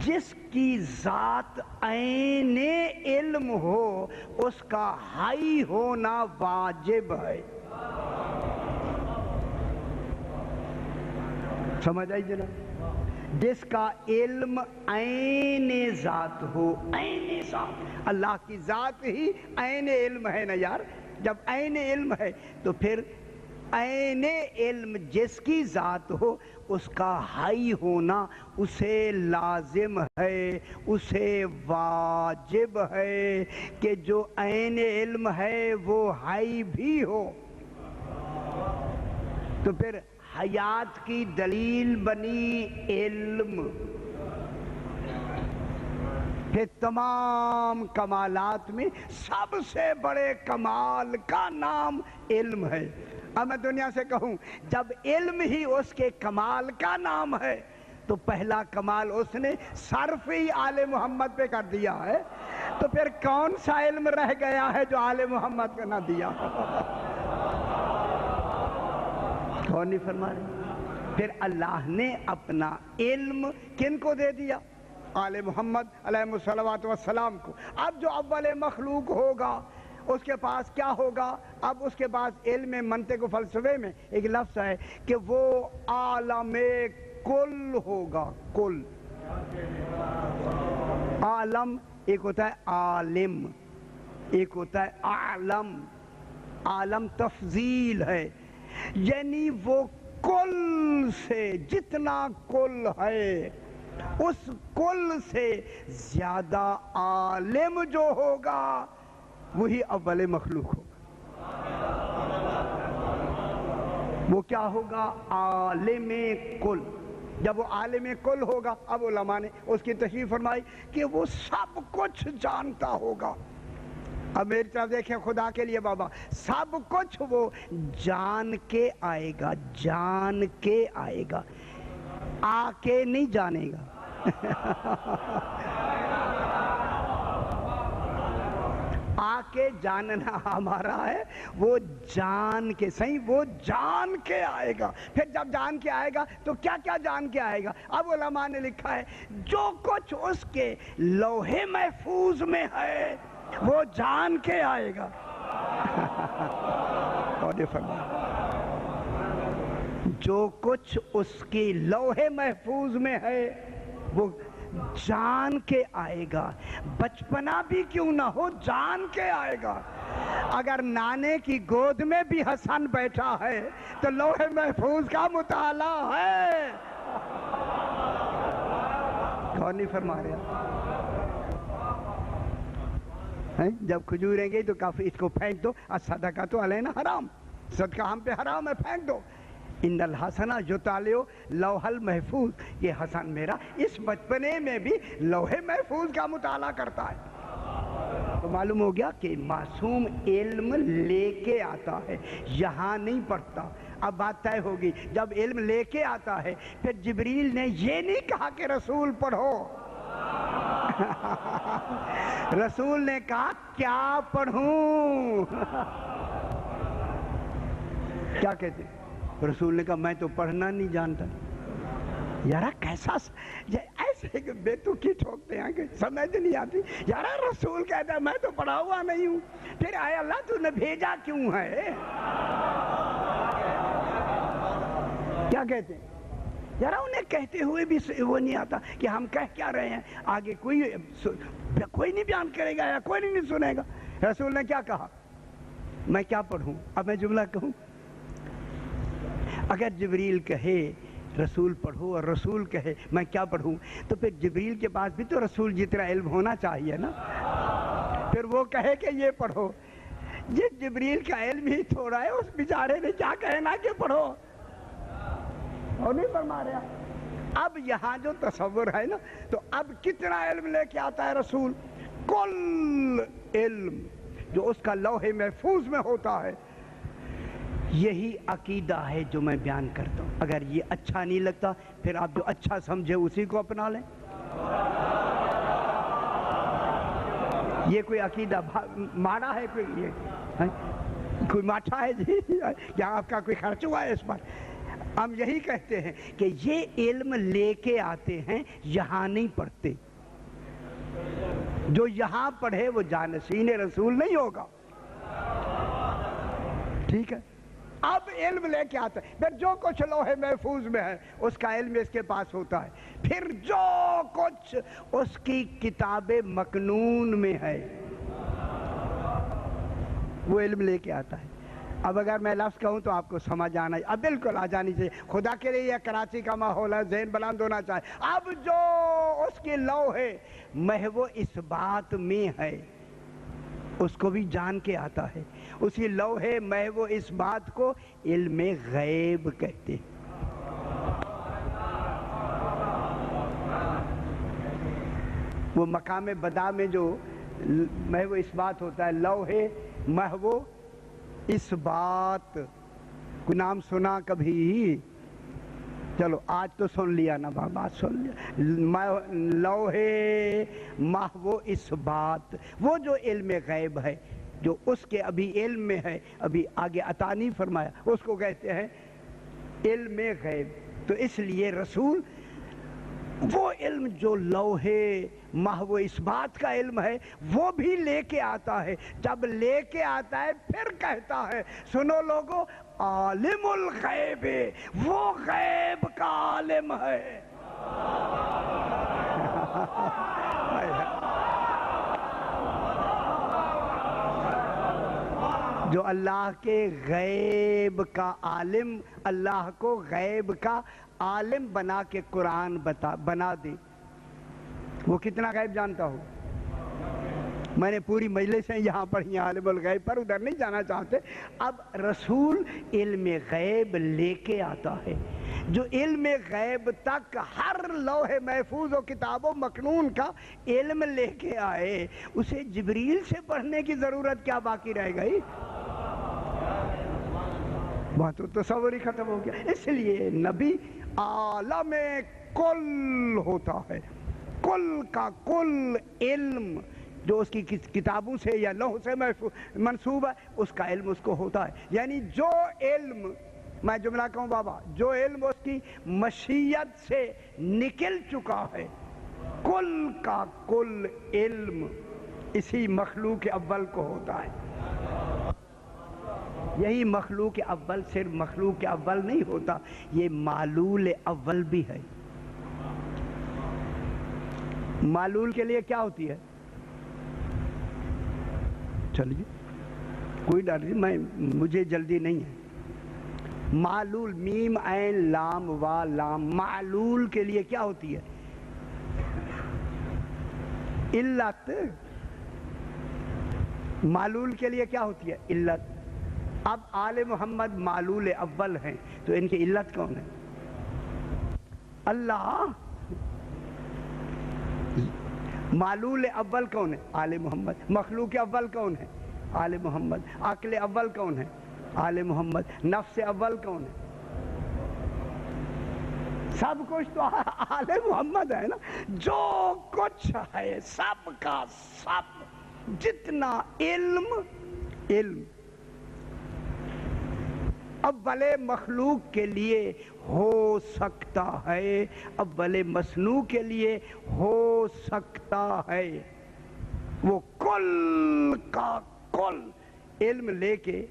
جس کی ذات عین علم ہو اس کا حی ہونا واجب ہے. سمجھ آئی جناب؟ جس کا علم عین ذات ہو، عین ذات، اللہ کی ذات ہی عین علم ہے نا یار. جب عین علم ہے تو پھر عین علم جس کی ذات ہو اس کا حی ہونا اسے لازم ہے، اسے واجب ہے کہ جو عین علم ہے وہ حی بھی ہو. تو پھر حیات کی دلیل بنی علم. کہ تمام کمالات میں سب سے بڑے کمال کا نام علم ہے. اب میں دنیا سے کہوں جب علم ہی اس کے کمال کا نام ہے تو پہلا کمال اس نے صرف ہی آل محمد پہ کر دیا ہے، تو پھر کون سا علم رہ گیا ہے جو آل محمد پہ نہ دیا؟ کون نہیں فرما رہے؟ پھر اللہ نے اپنا علم کن کو دے دیا؟ آل محمد علیہ الصلوۃ والسلام کو. اب جو اول مخلوق ہوگا اس کے پاس کیا ہوگا؟ اب اس کے پاس علم منطق و فلسفے میں ایک لفظ ہے کہ وہ عالم کل ہوگا. کل، عالم ایک ہوتا ہے عالم، ایک ہوتا ہے عالم. عالم تفضیل ہے، یعنی وہ کل سے جتنا کل ہے اس کل سے زیادہ عالم جو ہوگا وہی اول مخلوق ہوگا. وہ کیا ہوگا؟ عالم کل. جب وہ عالم کل ہوگا، اب علماء نے اس کی تشریح فرمائی کہ وہ سب کچھ جانتا ہوگا. اب میری طرف دیکھیں خدا کے لیے بابا، سب کچھ وہ جان کے آئے گا، جان کے آئے گا، آ کے نہیں جانے گا. آ کے جاننا ہمارا ہے، وہ جان کے صحیح، وہ جان کے آئے گا. پھر جب جان کے آئے گا تو کیا کیا جان کے آئے گا؟ اب علماء نے لکھا ہے جو کچھ اس کے لوح محفوظ میں ہے وہ جان کے آئے گا. اور یہ فرمایا جو کچھ اس کی لوح محفوظ میں ہے وہ جان کے آئے گا. بچپنا بھی کیوں نہ ہو جان کے آئے گا. اگر نانے کی گود میں بھی حسن بیٹھا ہے تو لوح محفوظ کا مطالعہ ہے. کون نہیں فرما رہا؟ جب کھجوریں گئی تو کافی اس کو پھینک دو. الصدقۃ علینا حرام، صدقہ ہم پہ حرام ہے، پھینک دو. ان الحسنہ یطالع لوح المحفوظ، یہ حسن میرا اس بچپنے میں بھی لوح محفوظ کا مطالعہ کرتا ہے. تو معلوم ہو گیا کہ معصوم علم لے کے آتا ہے، یہاں نہیں پڑھتا۔ اب بات طے ہوگی، جب علم لے کے آتا ہے پھر جبریل نے یہ نہیں کہا کہ رسول پڑھو رسول نے کہا کیا پڑھوں کیا کہتے ہیں؟ رسول نے کہا میں تو پڑھنا نہیں جانتا۔ یارا کیسا ایسے بیتوکی ٹھوکتے ہیں کہ سمجھ نہیں آتی۔ یارا رسول کہتا ہے میں تو پڑھا ہوا نہیں ہوں، پھر اے اللہ تو نے بھیجا کیوں ہے؟ کیا کہتے ہیں؟ یارا انہیں کہتے ہوئے بھی وہ نہیں آتا کہ ہم کہہ کیا رہے ہیں، آگے کوئی نہیں بیان کرے گا یا کوئی نہیں سنے گا۔ رسول نے کیا کہا؟ میں کیا پڑھوں؟ اب میں جملہ کہوں، اگر جبریل کہے رسول پڑھو اور رسول کہے میں کیا پڑھوں، تو پھر جبریل کے پاس بھی تو رسول جتنا علم ہونا چاہیے نا۔ پھر وہ کہے کہ یہ پڑھو، جس جبریل کا علم ہی تھوڑا ہے اس بیچارے نے کیا کہنا کہ پڑھو، اور نہیں فرما رہا۔ اب یہاں جو تصور ہے نا، تو اب کتنا علم لے کے آتا ہے رسول؟ کل علم جو اس کا لوح محفوظ میں ہوتا ہے۔ یہی عقیدہ ہے جو میں بیان کرتا ہوں۔ اگر یہ اچھا نہیں لگتا پھر آپ جو اچھا سمجھے اسی کو اپنا لیں۔ یہ کوئی عقیدہ ماڑا ہے؟ کوئی ماٹھا ہے جی؟ یا آپ کا کوئی خرچ ہوا ہے اس پر؟ ہم یہی کہتے ہیں کہ یہ علم لے کے آتے ہیں، یہاں نہیں پڑھتے۔ جو یہاں پڑھے وہ جانشین رسول نہیں ہوگا، ٹھیک ہے؟ اب علم لے کے آتا ہے، پھر جو کچھ لوح محفوظ میں ہے اس کا علم اس کے پاس ہوتا ہے، پھر جو کچھ اس کی کتاب مکنون میں ہے وہ علم لے کے آتا ہے۔ اب اگر میں لفظ کہوں تو آپ کو سمجھ آنا، اب بالکل آ جانی چاہیے۔ خدا کے لیے یہ کراچی کا ماحول ہے، ذہن بلند ہونا چاہیے۔ اب جو اس کی لوح محو اس بات میں ہے اس کو بھی جان کے آتا ہے۔ اسی لوح محو اس بات کو علم غیب کہتے ہیں۔ وہ مقام بدا میں جو محو اس بات ہوتا ہے، لوح محو اس بات، کوئی نام سنا کبھی؟ چلو آج تو سن لیا نا، بات سن لیا۔ لوح محو اس بات، وہ جو علم غیب ہے جو اس کے ابھی علم میں ہے، ابھی آگے عطا نہیں فرمایا، اس کو کہتے ہیں علم غیب۔ تو اس لیے رسول وہ علم جو لوح محو اس بات کا علم ہے وہ بھی لے کے آتا ہے۔ جب لے کے آتا ہے پھر کہتا ہے سنو لوگو، عالم الغیب، وہ غیب کا عالم ہے۔ جو اللہ کے غیب کا عالم، اللہ کو غیب کا عالم بنا کے قرآن بنا دے، وہ کتنا غیب جانتا ہو؟ میں نے پوری مجلسیں یہاں پڑھی عالم الغیب پر، ادھر نہیں جانا چاہتے۔ اب رسول علم غیب لے کے آتا ہے، جو علم غیب تک ہر لوح محفوظ و کتاب و مکنون کا علم لے کے آئے، اسے جبریل سے پڑھنے کی ضرورت کیا باقی رہ گئی؟ وہاں تو تصور ہی ختم ہو گیا۔ اس لیے نبی عالم کل ہوتا ہے، کل کا کل علم جو اس کی کتابوں سے یا لوح سے منسوب ہے، اس کا علم اس کو ہوتا ہے۔ یعنی جو علم، میں جملہ کہوں بابا، جو علم اس کی مشیت سے نکل چکا ہے، کل کا کل علم اسی مخلوق اول کو ہوتا ہے۔ یہی مخلوق اول صرف مخلوق اول نہیں ہوتا، یہ معلول اول بھی ہے۔ معلول کے لیے کیا ہوتی ہے؟ چلیے کوئی ڈر نہیں، مجھے جلدی نہیں ہے۔ معلول، میم عین لام وا لام، معلول کے لیے کیا ہوتی ہے؟ علت۔ معلول کے لیے کیا ہوتی ہے؟ علت۔ اب آل محمد معلول اول ہیں تو ان کی علت کون ہے؟ اللہ۔ معلول اول کون ہے؟ آل محمد. مخلوق اول کون ہے؟ آل محمد. عقل اول کون ہے؟ آل محمد. نفس اول کون ہے؟ سب کچھ تو آل محمد ہے نا. جو کچھ ہے سب کا سب، جتنا علم اول مخلوق کے لیے ہو سکتا ہے، اول مصنوع کے لیے ہو سکتا ہے، وہ کل کا کل علم لے کے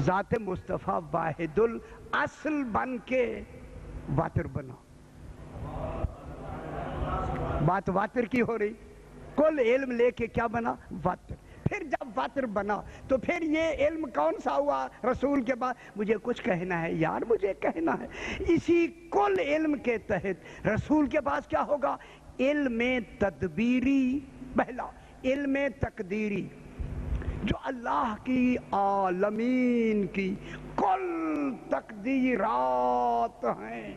ذات مصطفیٰ واحد الاصل بن کے واتر بنا. بات واتر کی ہو رہی. کل علم لے کے کیا بنا؟ واتر. پھر جب واتر بنا تو پھر یہ علم کون سا ہوا رسول کے بعد؟ مجھے کچھ کہنا ہے یار، مجھے کہنا ہے. اسی کل علم کے تحت رسول کے پاس کیا ہوگا؟ علم تدبیری. پہلا علم تقدیری، جو اللہ کی عالمین کی کل تقدیرات ہیں.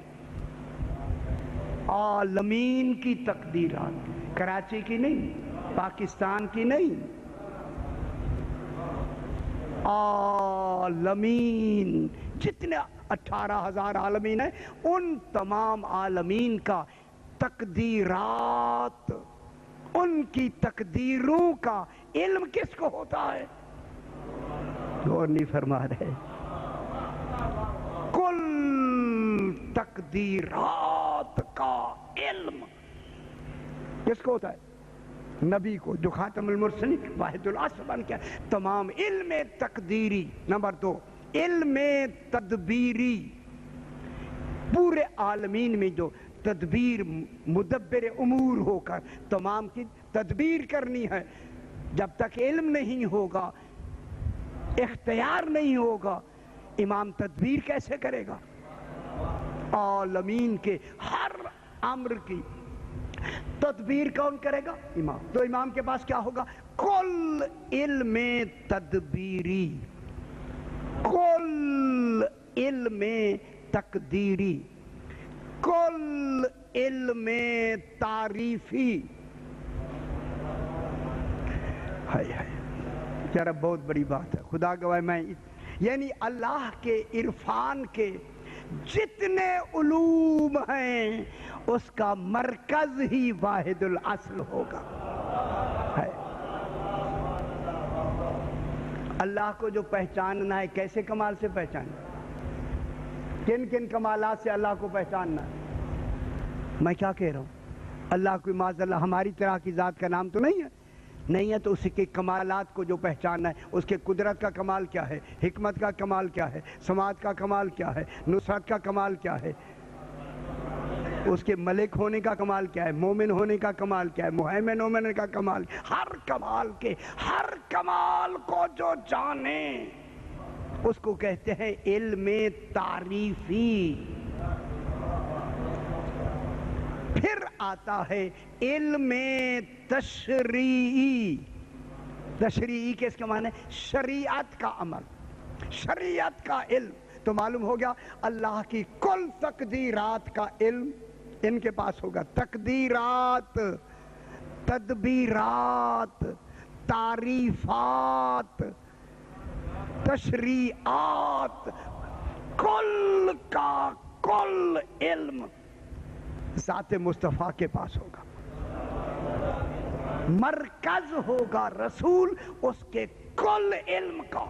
عالمین کی تقدیرات، کراچی کی نہیں، پاکستان کی نہیں، عالمین. جتنے 18,000 عالمین ہیں، ان تمام عالمین کا تقدیرات، ان کی تقدیروں کا علم کس کو ہوتا ہے؟ غور نہیں فرما رہے. کل تقدیرات کا علم کس کو ہوتا ہے؟ نبی کو، جو خاتم المرسلین واحد الاصل بن کے. تمام علم تقدیری. نمبر 2 علم تدبیری. پورے عالمین میں جو تدبیر، مدبر امور ہو کر تمام کی تدبیر کرنی ہے، جب تک علم نہیں ہوگا، اختیار نہیں ہوگا، امام تدبیر کیسے کرے گا؟ عالمین کے ہر امر کی تدبیر کون کرے گا؟ امام. تو امام کے پاس کیا ہوگا؟ کل علم تدبیری، کل علم تقدیری، کل علم تعریفی. ذرا بہت بڑی بات ہے، خدا گواہ. میں یعنی اللہ کے عرفان کے جتنے علوم ہیں اس کا مرکز ہی واحد الاصل ہوگا. اللہ کو جو پہچاننا ہے، کیسے کمال سے پہچاننا؟ کن کن کمالات سے اللہ کو پہچاننا ہے؟ میں کیا کہہ رہا ہوں؟ اللہ کو معاذ اللہ ہماری طرح کی ذات کا نام تو نہیں ہے. نہیں ہے تو اس کے کمالات کو جو پہچاننا ہے، اس کے قدرت کا کمال کیا ہے، حکمت کا کمال کیا ہے، سماعت کا کمال کیا ہے، نصرت کا کمال کیا ہے، اس کے ملک ہونے کا کمال کیا ہے، مومن ہونے کا کمال کیا ہے، مہیمن ہونے کا کمال. ہر کمال کو جو جانے اس کو کہتے ہیں علم تعریفی. پھر آتا ہے علم تشریعی. تشریعی کس کا معنی ہے؟ شریعت کا عمل، شریعت کا علم. تو معلوم ہو گیا اللہ کی کل تقدیرات کا علم ان کے پاس ہوگا. تقدیرات، تدبیرات، تعریفات، تشریعات، کل کا کل علم ذات مصطفیٰ کے پاس ہوگا. مرکز ہوگا رسول اس کے کل علم کا.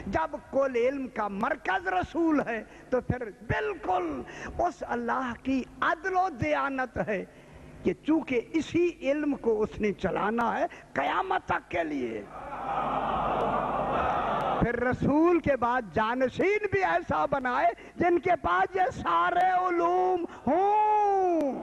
جب کل علم کا مرکز رسول ہے تو پھر بالکل اس اللہ کی عدل و دیانت ہے کہ چونکہ اسی علم کو اس نے چلانا ہے قیامت تک کے لیے. پھر رسول کے بعد جانشین بھی ایسا بنائے جن کے پاس یہ سارے علوم ہوں.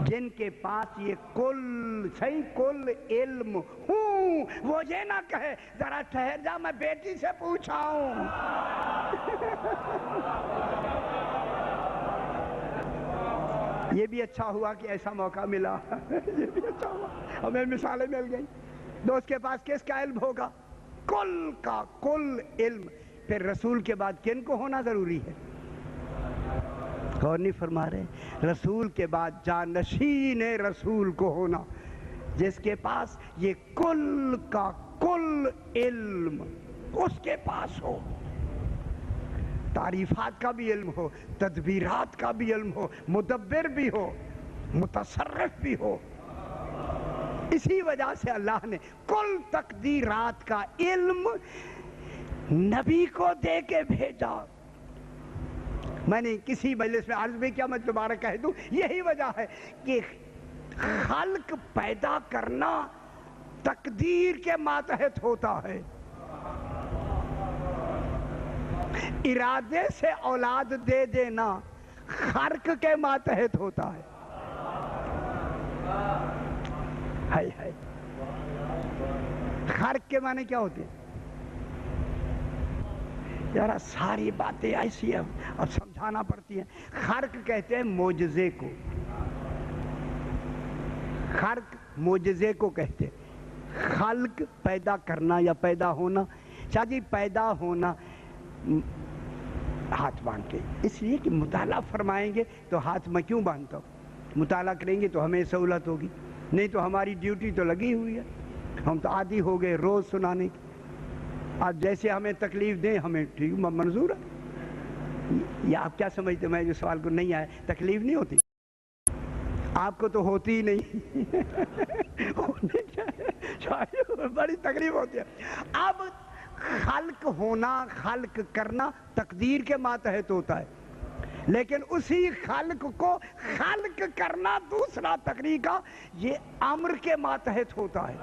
جن کے پاس یہ کل علم ہوں، وہ یہ نہ کہے ذرا ٹھہر جا میں بیٹی سے پوچھاؤں. یہ بھی اچھا ہوا کہ ایسا موقع ملا. یہ بھی اچھا ہوا، ہمیں مثالیں مل گئیں. دوست کے پاس کس کا علم ہوگا؟ کل کا کل علم. پھر رسول کے بعد کن کو ہونا ضروری ہے؟ غور نہیں فرما رہے؟ رسول کے بعد جانشین رسول کو ہونا، جس کے پاس یہ کل کا کل علم اس کے پاس ہو، تعریفات کا بھی علم ہو، تدبیرات کا بھی علم ہو، مدبر بھی ہو، متصرف بھی ہو۔ اسی وجہ سے اللہ نے کل تقدیرات کا علم نبی کو دے کے بھیجا۔ میں نے کسی مجلس میں عرض بھی کیا، میں دوبارہ کہہ دوں، یہی وجہ ہے کہ خلق پیدا کرنا تقدیر کے ماتحت ہوتا ہے، ارادے سے اولاد دے دینا خرق کے ماتحت ہوتا ہے۔ خرق کے معنی کیا ہوتے ہیں؟ یار ساری باتیں ایسی ہیں، اب سمجھانا پڑتی ہیں۔ خرق کہتے ہیں معجزے کو، خرق معجزے کو کہتے ہیں۔ خلق پیدا کرنا یا پیدا ہونا، شاہ جی پیدا ہونا ہاتھ باندھ کے، اس لیے کہ مطالعہ فرمائیں گے تو ہاتھ میں کیوں باندھتا ہوں؟ مطالعہ کریں گے تو ہمیں سہولت ہوگی، نہیں تو ہماری ڈیوٹی تو لگی ہوئی ہے، ہم تو عادی ہو گئے روز سنانے کی۔ آج جیسے ہمیں تکلیف دیں ہمیں ٹھیک منظور ہے۔ یا آپ کیا سمجھتے ہیں؟ میں جو سوال کو نہیں آیا، تکلیف نہیں ہوتی آپ کو؟ تو ہوتی ہی نہیں بڑی تکلیف ہوتی ہے۔ اب خلق ہونا، خلق کرنا تقدیر کے ماتحت ہوتا ہے، لیکن اسی خلق کو خلق کرنا دوسرا طریقہ یہ امر کے ماتحت ہوتا ہے۔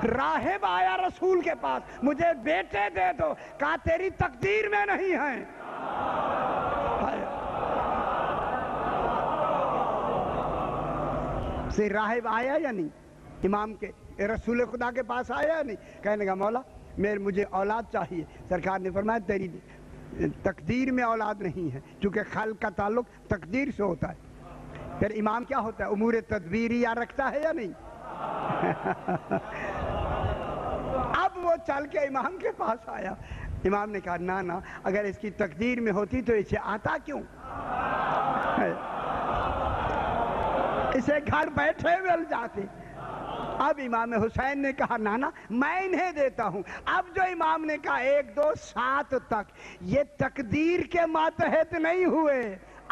راہب آیا رسول کے پاس، مجھے بیٹے دے دو، کہا تیری تقدیر میں نہیں ہے۔ سے راہب آیا یا نہیں؟ امام کے رسول خدا کے پاس آیا یا نہیں؟ کہنے لگا مولا مجھے اولاد چاہیے۔ سرکار نے فرمایا تیری تقدیر میں اولاد نہیں ہے، چونکہ خلق کا تعلق تقدیر سے ہوتا ہے۔ پھر امام کیا ہوتا ہے؟ امور تدبیری یا رکھتا ہے یا نہیں؟ اب وہ چل کے امام کے پاس آیا، امام نے کہا نا اگر اس کی تقدیر میں ہوتی تو اسے آتا کیوں؟ اسے گھر بیٹھے مل جاتے۔ اب امام حسین نے کہا نانا میں انہیں دیتا ہوں۔ اب جو امام نے کہا 1 2 7 تک، یہ تقدیر کے ماتحت نہیں ہوئے،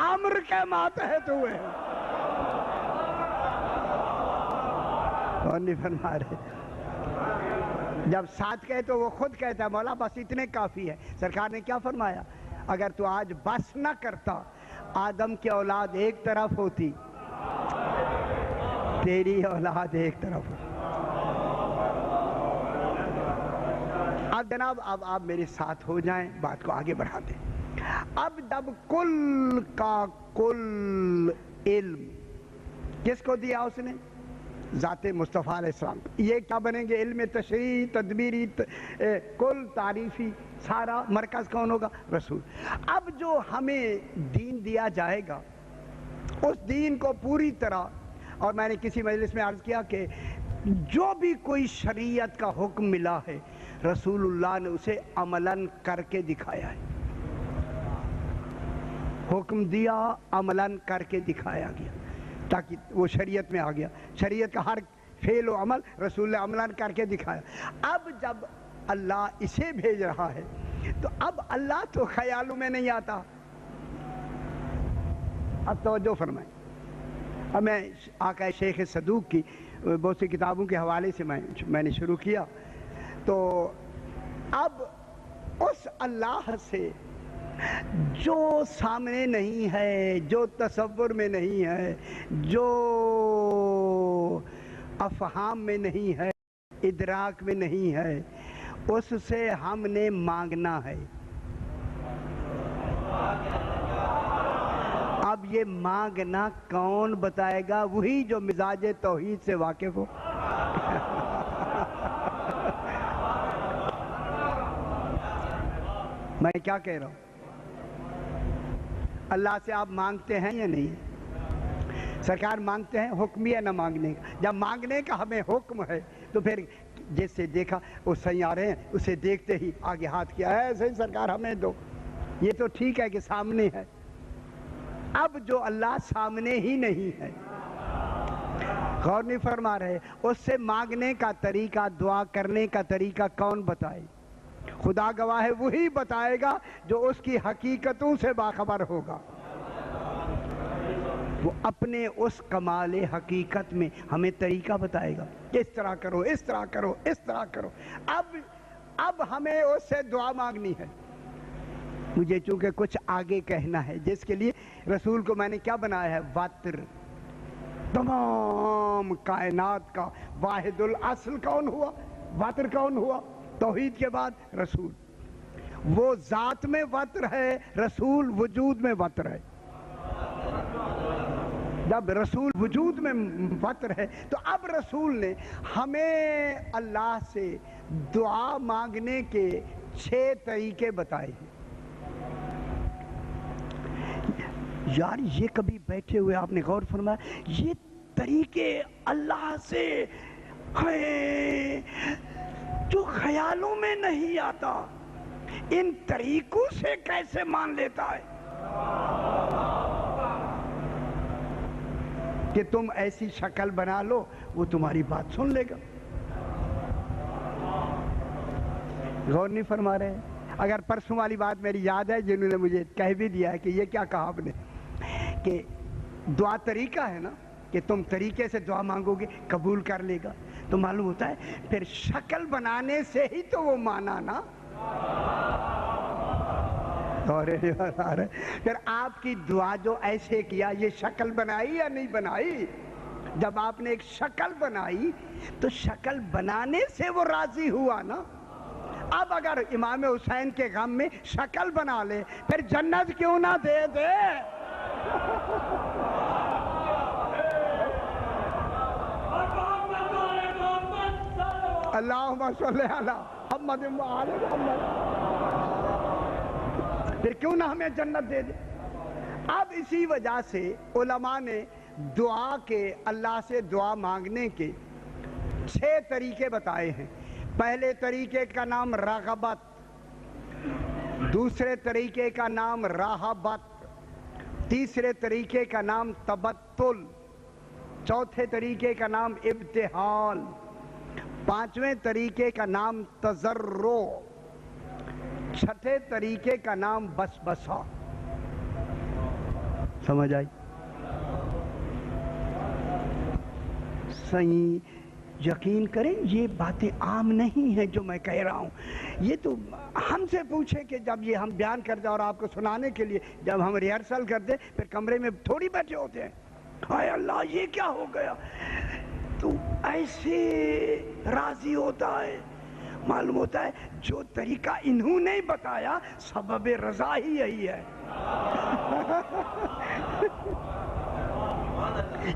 امر کے ماتحت ہوئے۔ اور نہیں فرما رہے؟ جب 7 کہے تو وہ خود کہتا ہے مولا بس اتنے کافی ہے۔ سرکار نے کیا فرمایا؟ اگر تو آج بس نہ کرتا، آدم کی اولاد ایک طرف ہوتی، تیری اولاد ایک طرف ہوتی۔ اب جناب اب آپ میرے ساتھ ہو جائیں، بات کو آگے بڑھا دیں۔ اب جب کل کا کل علم کس کو دیا اس نے؟ ذات مصطفیٰ علیہ السلام۔ یہ کیا بنیں گے؟ علم تشریعی، تدبیری، کل تعریفی، سارا مرکز کون ہوگا؟ رسول۔ اب جو ہمیں دین دیا جائے گا، اس دین کو پوری طرح، اور میں نے کسی مجلس میں عرض کیا کہ جو بھی کوئی شریعت کا حکم ملا ہے رسول اللہ نے اسے عملاً کر کے دکھایا ہے۔ حکم دیا، عملاً کر کے دکھایا گیا، تاکہ وہ شریعت میں آ گیا۔ شریعت کا ہر فعل و عمل رسول نے عملاً کر کے دکھایا۔ اب جب اللہ اسے بھیج رہا ہے تو اب اللہ تو خیالوں میں نہیں آتا۔ اب توجہ فرمائیں، اب میں آقا شیخ صدوق کی بہت سی کتابوں کے حوالے سے میں نے شروع کیا، تو اب اس اللہ سے جو سامنے نہیں ہے، جو تصور میں نہیں ہے، جو افہام میں نہیں ہے، ادراک میں نہیں ہے، اس سے ہم نے مانگنا ہے۔ اب یہ مانگنا کون بتائے گا؟ وہی جو مزاج توحید سے واقف ہو۔ میں کیا کہہ رہا ہوں؟ اللہ سے آپ مانگتے ہیں یا نہیں؟ سرکار مانگتے ہیں، حکم ہے نہ مانگنے کا۔ جب مانگنے کا ہمیں حکم ہے تو پھر جس سے دیکھا وہ سیارے ہیں، اسے دیکھتے ہی آگے ہاتھ کیا ہے ایسے ہی سرکار ہمیں دو۔ یہ تو ٹھیک ہے کہ سامنے ہے، اب جو اللہ سامنے ہی نہیں ہے، غور نہیں فرما رہے، اس سے مانگنے کا طریقہ، دعا کرنے کا طریقہ کون بتائے؟ خدا گواہ ہے وہی بتائے گا جو اس کی حقیقتوں سے باخبر ہوگا۔ وہ اپنے اس کمال حقیقت میں ہمیں طریقہ بتائے گا، اس طرح کرو، اس طرح کرو، اس طرح کرو۔ اب ہمیں اس سے دعا مانگنی ہے۔ مجھے چونکہ کچھ آگے کہنا ہے، جس کے لیے رسول کو میں نے کیا بنایا ہے؟ واتر۔ تمام کائنات کا واحد الاصل کون ہوا؟ واتر کون ہوا؟ توحید کے بعد رسول۔ وہ ذات میں واتر ہے، رسول وجود میں واتر ہے۔ جب رسول وجود میں واتر ہے تو اب رسول نے ہمیں اللہ سے دعا مانگنے کے 6 طریقے بتائے ہیں۔ یار یہ کبھی بیٹھے ہوئے آپ نے غور فرمایا یہ طریقے اللہ سے ہیں جو خیالوں میں نہیں آتا، ان طریقوں سے کیسے مان لیتا ہے کہ تم ایسی شکل بنا لو وہ تمہاری بات سن لے گا؟ غور نہیں فرما رہے ہیں؟ اگر پرسوں والی بات میری یاد ہے، جنہوں نے مجھے کہہ بھی دیا ہے کہ یہ کیا کہا آپ نے کہ دعا طریقہ ہے نا، کہ تم طریقے سے دعا مانگو گے قبول کر لے گا، تو معلوم ہوتا ہے پھر شکل بنانے سے ہی تو وہ مانا نا۔ اور پھر آپ کی دعا جو ایسے کیا، یہ شکل بنائی یا نہیں بنائی؟ جب آپ نے ایک شکل بنائی تو شکل بنانے سے وہ راضی ہوا نا۔ اب اگر امام حسین کے غم میں شکل بنا لے پھر جنت کیوں نہ دے دے؟ اللہم صلی علی محمد و آل محمد، پھر کیوں نہ ہمیں جنت دے دے؟ اب اسی وجہ سے علماء نے دعا کے، اللہ سے دعا مانگنے کے 6 طریقے بتائے ہیں۔ پہلے طریقے کا نام رغبت، دوسرے طریقے کا نام راہبت، تیسرے طریقے کا نام تبتل، چوتھے طریقے کا نام ابتہال، پانچویں طریقے کا نام تضرع، چھٹے طریقے کا نام بسبسا۔ سمجھ آئی؟ صحیح یقین کریں یہ باتیں عام نہیں ہیں جو میں کہہ رہا ہوں، یہ تو ہم سے پوچھیں کہ جب یہ ہم بیان کرتے اور آپ کو سنانے کے لیے جب ہم ریہرسل کرتے پھر کمرے میں تھوڑی بیٹھے ہوتے ہیں ہائے اللہ یہ کیا ہو گیا، تو ایسے راضی ہوتا ہے۔ معلوم ہوتا ہے جو طریقہ انہوں نے بتایا سبب رضا ہی یہی ہے۔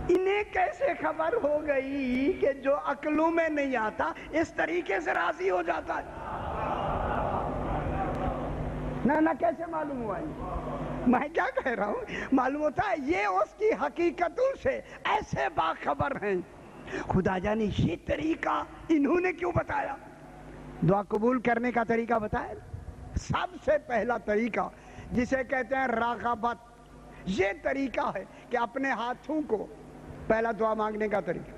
انہیں کیسے خبر ہو گئی کہ جو عقلوں میں نہیں آتا اس طریقے سے راضی ہو جاتا ہے؟ نہ کیسے معلوم ہوا؟ میں کیا کہہ رہا ہوں، معلوم ہوتا ہے یہ اس کی حقیقتوں سے ایسے باخبر ہیں۔ خدا جانے یہ طریقہ انہوں نے کیوں بتایا؟ دعا قبول کرنے کا طریقہ بتایا۔ سب سے پہلا طریقہ جسے کہتے ہیں راغبت، یہ طریقہ ہے کہ اپنے ہاتھوں کو، پہلا دعا مانگنے کا طریقہ،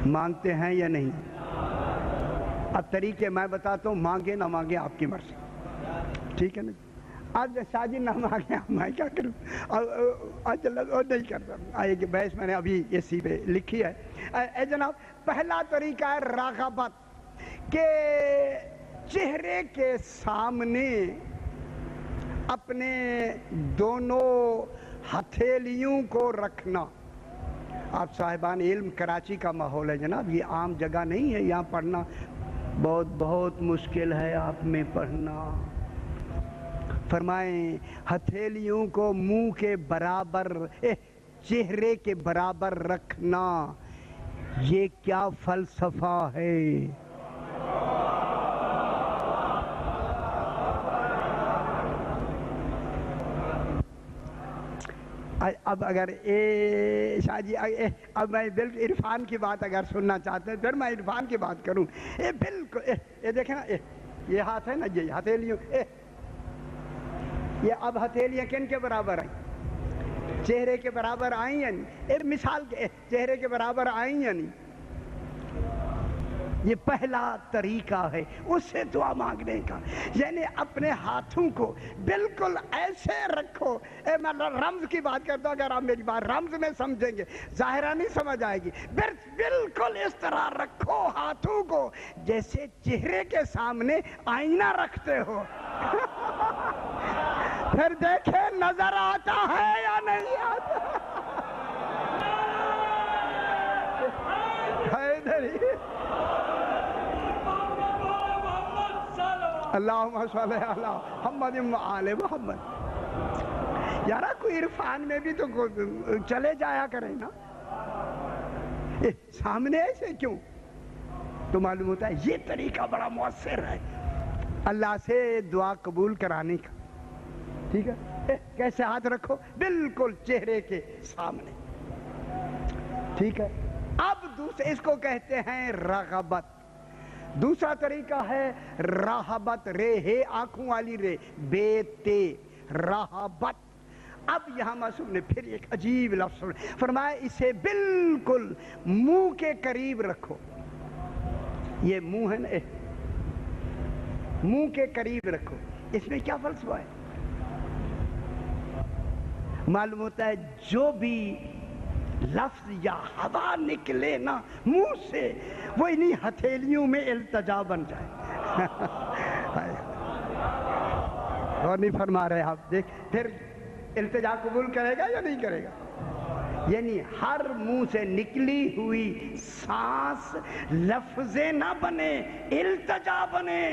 مانگتے ہیں یا نہیں؟ اب طریقے میں بتاتا ہوں، مانگے نہ مانگے آپ کی مرضی، ٹھیک ہے نا؟ آج شادی نہ مانگے میں کیا کروں، آج نہیں کرتا۔ آئے بحث میں نے ابھی اسی پہ لکھی ہے۔ اے جناب، پہلا طریقہ ہے راغبت، کہ چہرے کے سامنے اپنے دونوں ہتھیلیوں کو رکھنا۔ آپ صاحبان علم، کراچی کا ماحول ہے جناب، یہ عام جگہ نہیں ہے، یہاں پڑھنا بہت مشکل ہے آپ میں پڑھنا۔ فرمائیں ہتھیلیوں کو منہ کے برابر، چہرے کے برابر رکھنا، یہ کیا فلسفہ ہے؟ اب اگر شاہ جی اب میں بالکل عرفان کی بات اگر سننا چاہتے ہیں پھر میں عرفان کی بات کروں۔ بالکل یہ دیکھیں نا، یہ ہاتھ ہے نا، یہ ہتھیلیوں، یہ اب ہتھیلیاں کن کے برابر آئیں؟ چہرے کے برابر آئیں یا نہیں؟ ایک مثال کے چہرے کے برابر آئیں یا نہیں؟ یہ پہلا طریقہ ہے اس سے دعا مانگنے کا، یعنی اپنے ہاتھوں کو بالکل ایسے رکھو. میں رمز کی بات کرتا ہوں، اگر آپ میری بات رمز میں سمجھیں گے، ظاہرہ نہیں سمجھ آئے گی. بالکل اس طرح رکھو ہاتھوں کو جیسے چہرے کے سامنے آئینہ رکھتے ہو. پھر دیکھیں نظر آتا ہے یا نہیں آتا. اللہم صلی علی محمد و آل محمد. یارا کوئی عرفان میں بھی تو چلے جایا کریں نا، سامنے ایسے کیوں؟ تو معلوم ہوتا ہے یہ طریقہ بڑا مؤثر ہے اللہ سے دعا قبول کرانے کا. ٹھیک ہے، کیسے ہاتھ رکھو؟ بالکل چہرے کے سامنے. ٹھیک ہے. اب دوسرے اس کو کہتے ہیں رغبت. دوسرا طریقہ ہے رہبت، رے ہے آنکھوں والی رے، بے تے، رہبت. اب یہاں معصوم نے پھر ایک عجیب لفظ فرمایا، اسے بالکل منہ کے قریب رکھو. یہ منہ ہے نا، منہ کے قریب رکھو. اس میں کیا فلسفہ ہے؟ معلوم ہوتا ہے جو بھی لفظ یا ہوا نکلے نا منہ سے، وہ انہی ہتھیلیوں میں التجا بن جائے. اور نہیں فرما رہے آپ؟ دیکھ پھر التجا قبول کرے گا یا نہیں کرے گا؟ یعنی ہر منہ سے نکلی ہوئی سانس لفظ نہ بنے، التجا بنے.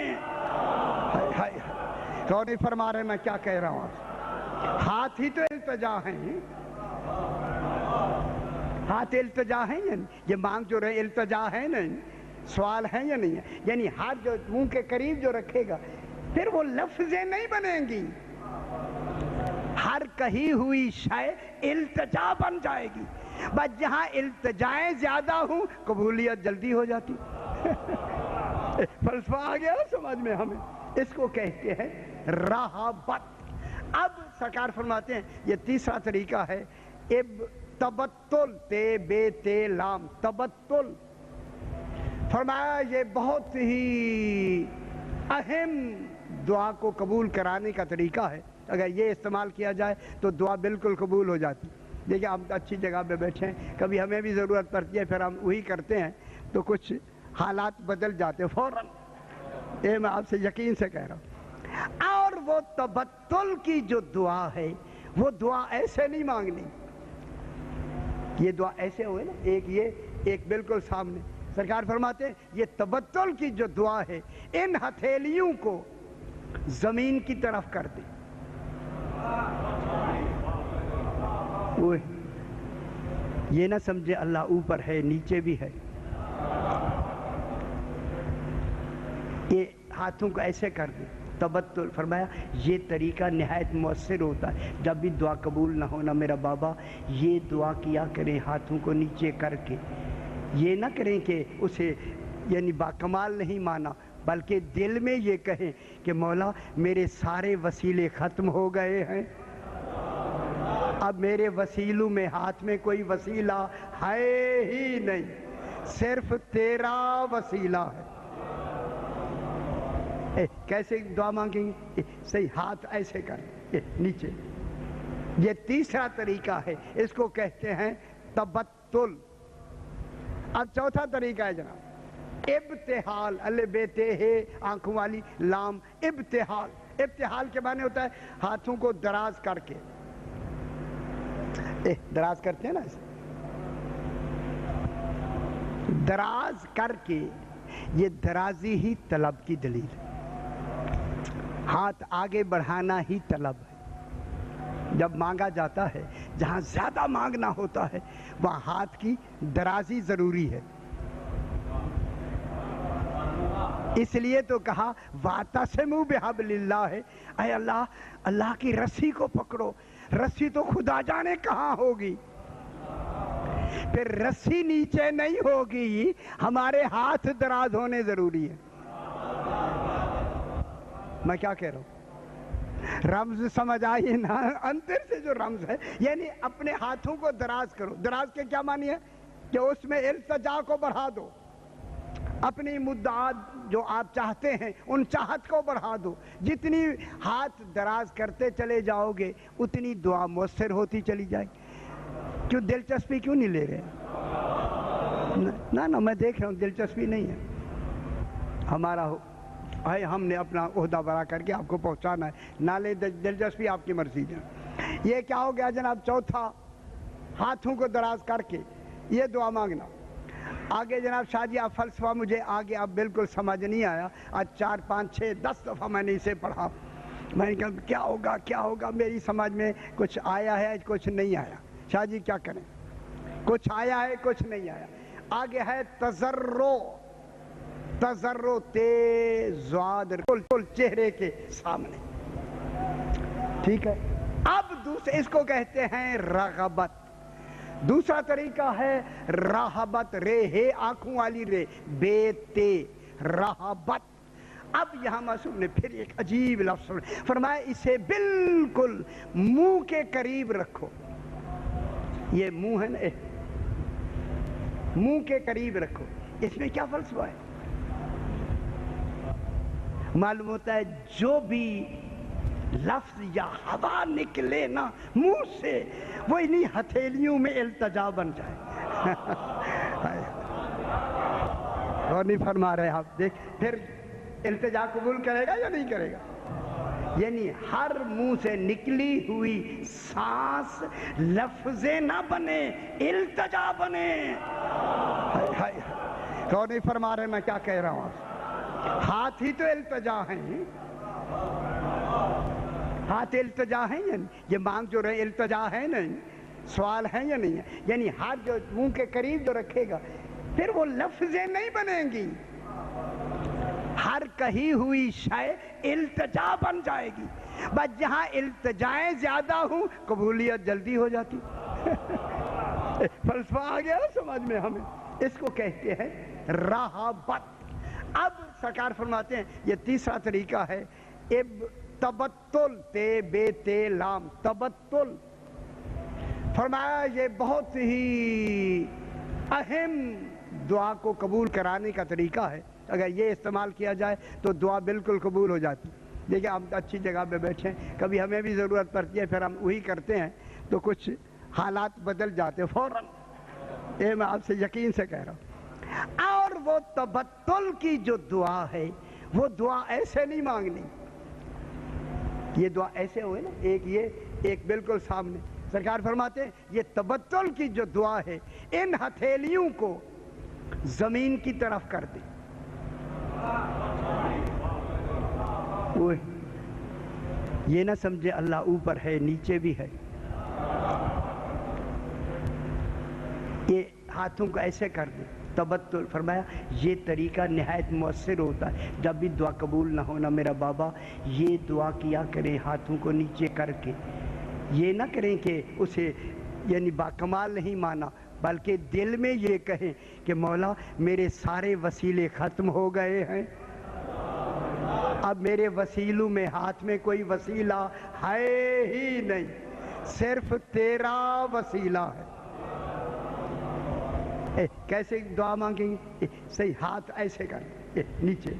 اور نہیں فرما رہے میں کیا کہہ رہا ہوں؟ ہاتھ ہی تو التجا ہیں. ہاتھ التجا ہیں یا نہیں؟ یہ مانگ جو رہے التجا ہے نہیں؟ سوال ہے یا نہیں ہے؟ یعنی ہاتھ جو منہ کے قریب جو رکھے گا پھر وہ لفظیں نہیں بنیں گی، ہر کہی ہوئی شے التجا بن جائے گی. بس جہاں التجائیں زیادہ ہوں قبولیت جلدی ہو جاتی. فلسفہ آ گیا سمجھ میں ہمیں. اس کو کہتے ہیں رہبت. اب سرکار فرماتے ہیں یہ تیسرا طریقہ ہے تبتل، تے بے تے لام، تبتل. فرمایا یہ بہت ہی اہم دعا کو قبول کرانے کا طریقہ ہے. اگر یہ استعمال کیا جائے تو دعا بالکل قبول ہو جاتی. دیکھیں ہم اچھی جگہ پہ بیٹھے ہیں، کبھی ہمیں بھی ضرورت پڑتی ہے، پھر ہم وہی کرتے ہیں تو کچھ حالات بدل جاتے فوراً. یہ میں آپ سے یقین سے کہہ رہا ہوں. اور وہ تبتل کی جو دعا ہے وہ دعا ایسے نہیں مانگنی. یہ دعا ایسے ہوئے نا، ایک یہ ایک بالکل سامنے. سرکار فرماتے ہیں یہ تبتل کی جو دعا ہے ان ہتھیلیوں کو زمین کی طرف کر دے. یہ نہ سمجھے اللہ اوپر ہے نیچے بھی ہے. یہ ہاتھوں کو ایسے کر دے. تبتل فرمایا یہ طریقہ نہایت مؤثر ہوتا ہے. جب بھی دعا قبول نہ ہونا میرا بابا یہ دعا کیا کریں ہاتھوں کو نیچے کر کے. یہ نہ کریں کہ اسے یعنی باکمال نہیں مانا، بلکہ دل میں یہ کہیں کہ مولا میرے سارے وسیلے ختم ہو گئے ہیں، اب میرے وسیلوں میں ہاتھ میں کوئی وسیلہ ہے ہی نہیں، صرف تیرا وسیلہ ہے. کیسے دعا مانگیں گے؟ صحیح ہاتھ ایسے کر نیچے. یہ تیسرا طریقہ ہے، اس کو کہتے ہیں تبتل. اب چوتھا طریقہ ہے جناب ابتحال. الف بے تے ہے آنکھوں والی لام. ابتحال. ابتحال کے معنی ہوتا ہے ہاتھوں کو دراز کر کے. دراز کرتے ہیں نا ایسے، دراز کر کے. یہ درازی ہی طلب کی دلیل ہے. ہاتھ آگے بڑھانا ہی طلب ہے. جب مانگا جاتا ہے جہاں زیادہ مانگنا ہوتا ہے وہاں ہاتھ کی درازی ضروری ہے. اس لیے تو کہا وَاعْتَصِمُوا بِحَبْلِ اللَّهِ، اے اللہ اللہ کی رسی کو پکڑو. رسی تو خدا جانے کہاں ہوگی، پھر رسی نیچے نہیں ہوگی، ہمارے ہاتھ دراز ہونے ضروری ہے. میں کیا کہہ رہا ہوں؟ رمز سمجھ آئی نا؟ اندر سے جو رمز ہے، یعنی اپنے ہاتھوں کو دراز کرو. دراز کے کیا معنی ہے؟ کہ اس میں التجا کو بڑھا دو، اپنی مدعات جو آپ چاہتے ہیں ان چاہت کو بڑھا دو. جتنی ہاتھ دراز کرتے چلے جاؤ گے اتنی دعا مؤثر ہوتی چلی جائے گی. کیوں دلچسپی کیوں نہیں لے رہے؟ نہ میں دیکھ رہا ہوں دلچسپی نہیں ہے. ہمارا ہے، ہم نے اپنا عہدہ برا کر کے آپ کو پہنچانا ہے. نہ لے دلچسپی آپ کی مرضی ہے. یہ کیا ہو گیا جناب؟ چوتھا، ہاتھوں کو دراز کر کے یہ دعا مانگنا. آگے جناب شاہ جی آپ فلسفہ مجھے آگے اب بالکل سمجھ نہیں آیا. آج 4 5 6 10 دفعہ میں نے اسے پڑھا. میں نے کہا کیا ہوگا کیا ہوگا، میری سمجھ میں کچھ آیا ہے کچھ نہیں آیا. شاہ جی کیا کریں؟ کچھ آیا ہے کچھ نہیں آیا. آگے ہے تضرع. تضرع تیزواد چہرے کے سامنے. ٹھیک ہے. اب دوسرے اس کو کہتے ہیں رغبت. دوسرا طریقہ ہے رہبت. رے ہے آنکھوں والی رے، بے تے، رہبت. اب یہاں معصوم نے پھر ایک عجیب لفظ فرمایا، اسے بالکل منہ کے قریب رکھو. یہ منہ ہے نا، منہ کے قریب رکھو. اس میں کیا فلسفہ ہے؟ معلوم ہوتا ہے جو بھی لفظ یا ہوا نکلے نا منہ سے وہ انہی ہتھیلیوں میں التجا بن جائے. اور نہیں فرما رہے آپ؟ دیکھ پھر التجا قبول کرے گا یا نہیں کرے گا؟ یعنی ہر منہ سے نکلی ہوئی سانس لفظ نہ بنے، التجا بنے. اور نہیں فرما رہے میں کیا کہہ رہا ہوں؟ ہاتھ ہی تو التجا ہیں. ہاتھ التجا ہیں یا نہیں؟ یہ مانگ جو رہے التجا ہے نہیں؟ سوال ہے یا نہیں ہے؟ یعنی ہاتھ جو منہ کے قریب جو رکھے گا پھر وہ لفظیں نہیں بنیں گی، ہر کہی ہوئی شے التجا بن جائے گی. بس جہاں التجائیں زیادہ ہوں قبولیت جلدی ہو جاتی. فلسفہ آ گیا سمجھ میں ہمیں. اس کو کہتے ہیں رہبت. اب سرکار فرماتے ہیں یہ تیسرا طریقہ ہے تبتل. تے بے تے لام، تبتل. فرمایا یہ بہت ہی اہم دعا کو قبول کرانے کا طریقہ ہے. اگر یہ استعمال کیا جائے تو دعا بالکل قبول ہو جاتی. دیکھیں ہم اچھی جگہ پہ بیٹھے ہیں، کبھی ہمیں بھی ضرورت پڑتی ہے، پھر ہم وہی کرتے ہیں تو کچھ حالات بدل جاتے فوراً. یہ میں آپ سے یقین سے کہہ رہا ہوں. اور وہ تبتل کی جو دعا ہے وہ دعا ایسے نہیں مانگنی. یہ دعا ایسے ہوئے نا، ایک یہ ایک بالکل سامنے. سرکار فرماتے ہیں یہ تبتل کی جو دعا ہے ان ہتھیلیوں کو زمین کی طرف کر دے. یہ نہ سمجھے اللہ اوپر ہے نیچے بھی ہے. یہ ہاتھوں کو ایسے کر دے. تبتل فرمایا یہ طریقہ نہایت مؤثر ہوتا ہے. جب بھی دعا قبول نہ ہونا میرا بابا یہ دعا کیا کریں ہاتھوں کو نیچے کر کے. یہ نہ کریں کہ اسے یعنی باکمال نہیں مانا، بلکہ دل میں یہ کہیں کہ مولا میرے سارے وسیلے ختم ہو گئے ہیں، اب میرے وسیلوں میں ہاتھ میں کوئی وسیلہ ہے ہی نہیں، صرف تیرا وسیلہ ہے. کیسے دعا مانگیں گے؟ صحیح ہاتھ ایسے کر نیچے.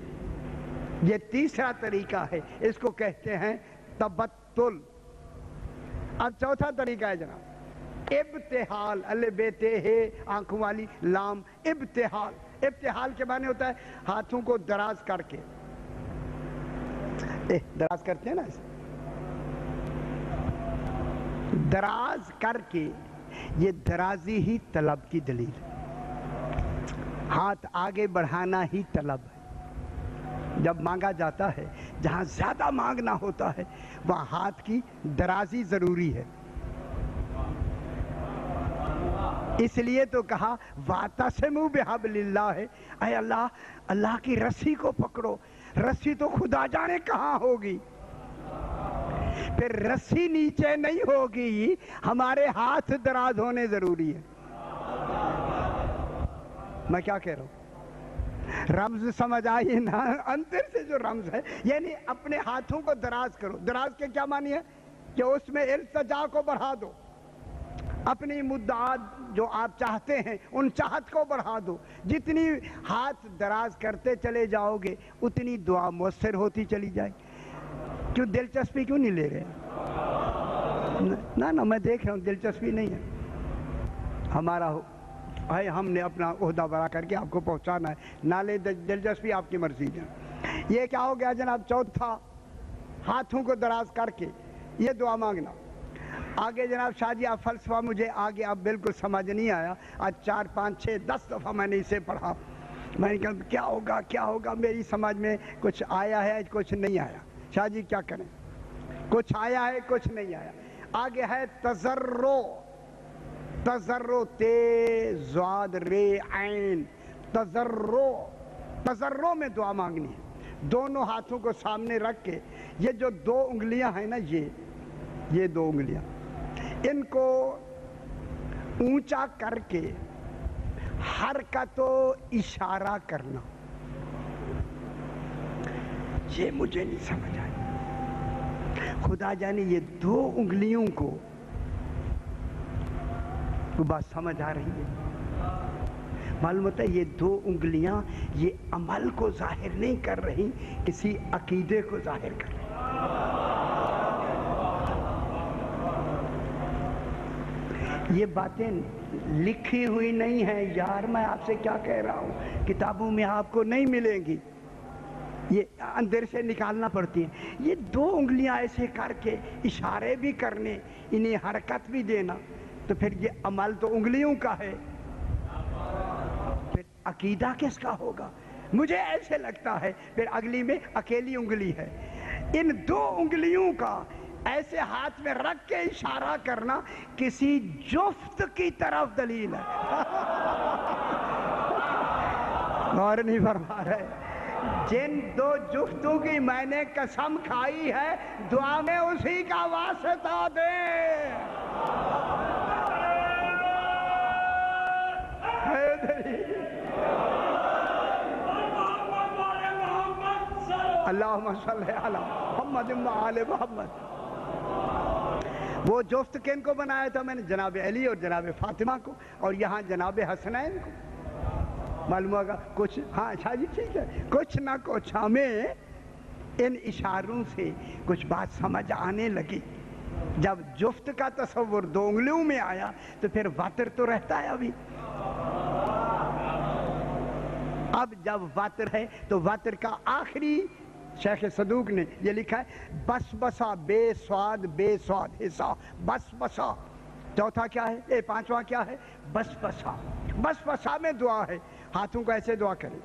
یہ تیسرا طریقہ ہے، اس کو کہتے ہیں تبتل. اب چوتھا طریقہ ہے جناب ابتحال. الف بے تے ہے آنکھوں والی لام. ابتحال. ابتحال کے معنی ہوتا ہے ہاتھوں کو دراز کر کے. دراز کرتے ہیں نا ایسے، دراز کر کے. یہ درازی ہی طلب کی دلیل ہے. ہاتھ آگے بڑھانا ہی طلب ہے. جب مانگا جاتا ہے جہاں زیادہ مانگنا ہوتا ہے وہاں ہاتھ کی درازی ضروری ہے. اس لیے تو کہا وَاعْتَصِمُوا بِحَبْلِ اللَّهِ، اے اللہ اللہ کی رسی کو پکڑو. رسی تو خدا جانے کہاں ہوگی، پھر رسی نیچے نہیں ہوگی، ہمارے ہاتھ دراز ہونے ضروری ہے. میں کیا کہہ رہا ہوں؟ رمز سمجھ آئی نا؟ اندر سے جو رمز ہے یعنی اپنے ہاتھوں کو دراز کرو. دراز کے کیا معنی ہے؟ کہ اس میں التجا کو بڑھا دو، اپنی مدعات جو آپ چاہتے ہیں ان چاہت کو بڑھا دو. جتنی ہاتھ دراز کرتے چلے جاؤ گے اتنی دعا مؤثر ہوتی چلی جائے. کیوں دلچسپی کیوں نہیں لے رہے؟ نہ میں دیکھ رہا ہوں دلچسپی نہیں ہے. ہمارا ہے ہم نے اپنا عہدہ برا کر کے آپ کو پہنچانا ہے، نہ لے دلچسپی آپ کی مرضی ہے. یہ کیا ہو گیا جناب؟ چوتھا، ہاتھوں کو دراز کر کے یہ دعا مانگنا. آگے جناب شاہ جی آپ فلسفہ مجھے آگے اب بالکل سمجھ نہیں آیا. آج 4 5 6 10 دفعہ میں نے اسے پڑھا. میں نے کہا کیا ہوگا کیا ہوگا، میری سمجھ میں کچھ آیا ہے کچھ نہیں آیا. شاہ جی کیا کریں؟ کچھ آیا ہے کچھ نہیں آیا. آگے ہے تضرع. تضرع تے زاد رے عین. تضرع میں دعا مانگنی ہے. دونوں ہاتھوں کو سامنے رکھ کے یہ جو 2 انگلیاں ہیں نا، یہ 2 انگلیاں ان کو اونچا کر کے حرکت و اشارہ کرنا. یہ مجھے نہیں سمجھ آئی. خدا جانے یہ 2 انگلیوں کو بات سمجھ آ رہی ہے؟ معلوم ہوتا ہے یہ 2 انگلیاں یہ عمل کو ظاہر نہیں کر رہی، کسی عقیدے کو ظاہر کر رہی. یہ باتیں لکھی ہوئی نہیں ہیں یار، میں آپ سے کیا کہہ رہا ہوں، کتابوں میں آپ کو نہیں ملیں گی، یہ اندر سے نکالنا پڑتی ہیں. یہ 2 انگلیاں ایسے کر کے اشارے بھی کرنے، انہیں حرکت بھی دینا، تو پھر یہ عمل تو انگلیوں کا ہے، پھر عقیدہ کس کا ہوگا؟ مجھے ایسے لگتا ہے پھر اگلی میں اکیلی انگلی ہے. ان 2 انگلیوں کا ایسے ہاتھ میں رکھ کے اشارہ کرنا کسی جفت کی طرف دلیل ہے. غور نہیں فرما رہے؟ جن 2 جفتوں کی میں نے قسم کھائی ہے دعا میں اسی کا واسطہ دے. اللہم صلی علی محمد و آل محمد. وہ جفت کن کو بنایا تھا میں نے؟ جناب علی اور جناب فاطمہ کو، اور یہاں جناب حسنین کو. معلوم ہوگا کچھ، ہاں شاہ جی ٹھیک ہے، کچھ نہ کچھ ہمیں ان اشاروں سے کچھ بات سمجھ آنے لگی. جب جفت کا تصور 2 انگلیوں میں آیا تو پھر وتر تو رہتا ہے ابھی. اب جب وتر ہے تو وتر کا آخری شیخ صدوق نے یہ لکھا ہے بس بسا بے سواد حصہ. بس بسا. چوتھا کیا ہے؟ 5واں کیا ہے؟ بس بسا. بس بسا میں دعا ہے. ہاتھوں کو ایسے دعا کریں،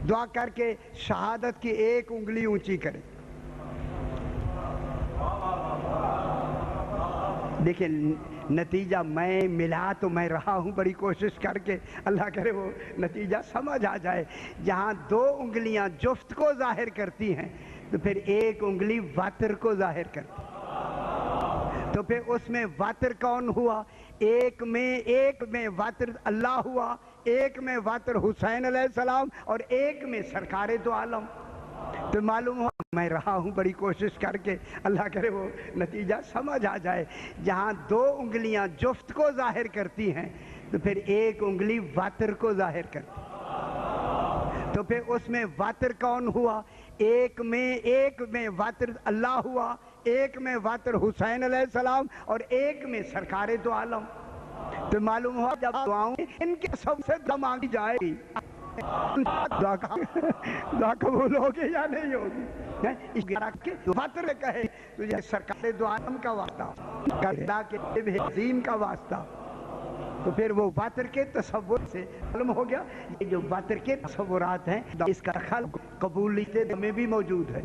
دعا کر کے شہادت کی 1 انگلی اونچی کریں. دیکھیں نتیجہ میں ملا تو میں رہا ہوں بڑی کوشش کر کے، اللہ کرے وہ نتیجہ سمجھ آ جائے. جہاں 2 انگلیاں جفت کو ظاہر کرتی ہیں تو پھر 1 انگلی وتر کو ظاہر کرتی. تو پھر اس میں وتر کون ہوا؟ ایک میں وتر اللہ ہوا، ایک میں وتر حسین علیہ السلام، اور ایک میں سرکار دو عالم. تو معلوم ہوا میں رہا ہوں بڑی کوشش کر کے، اللہ کرے وہ نتیجہ سمجھ آ جائے. جہاں 2 انگلیاں جفت کو ظاہر کرتی ہیں تو پھر 1 انگلی وتر کو ظاہر کرتی. تو پھر اس میں وتر کون ہوا؟ ایک میں وتر اللہ ہوا، ایک میں وتر حسین علیہ السلام، اور ایک میں سرکار دو عالم. تو معلوم ہوا جب دعاؤں ان کے سب سے دعا مانگی جائے گی دعا قبول ہوگی یا نہیں ہوگی؟ اس کے وتر کہے تجھے سرکار دو عالم کا واسطہ، خدا کے عظیم کا واسطہ. تو پھر وہ وتر کے تصور سے معلوم ہو گیا یہ جو وتر کے تصورات ہیں اس کا خلق قبولیت میں بھی موجود ہے،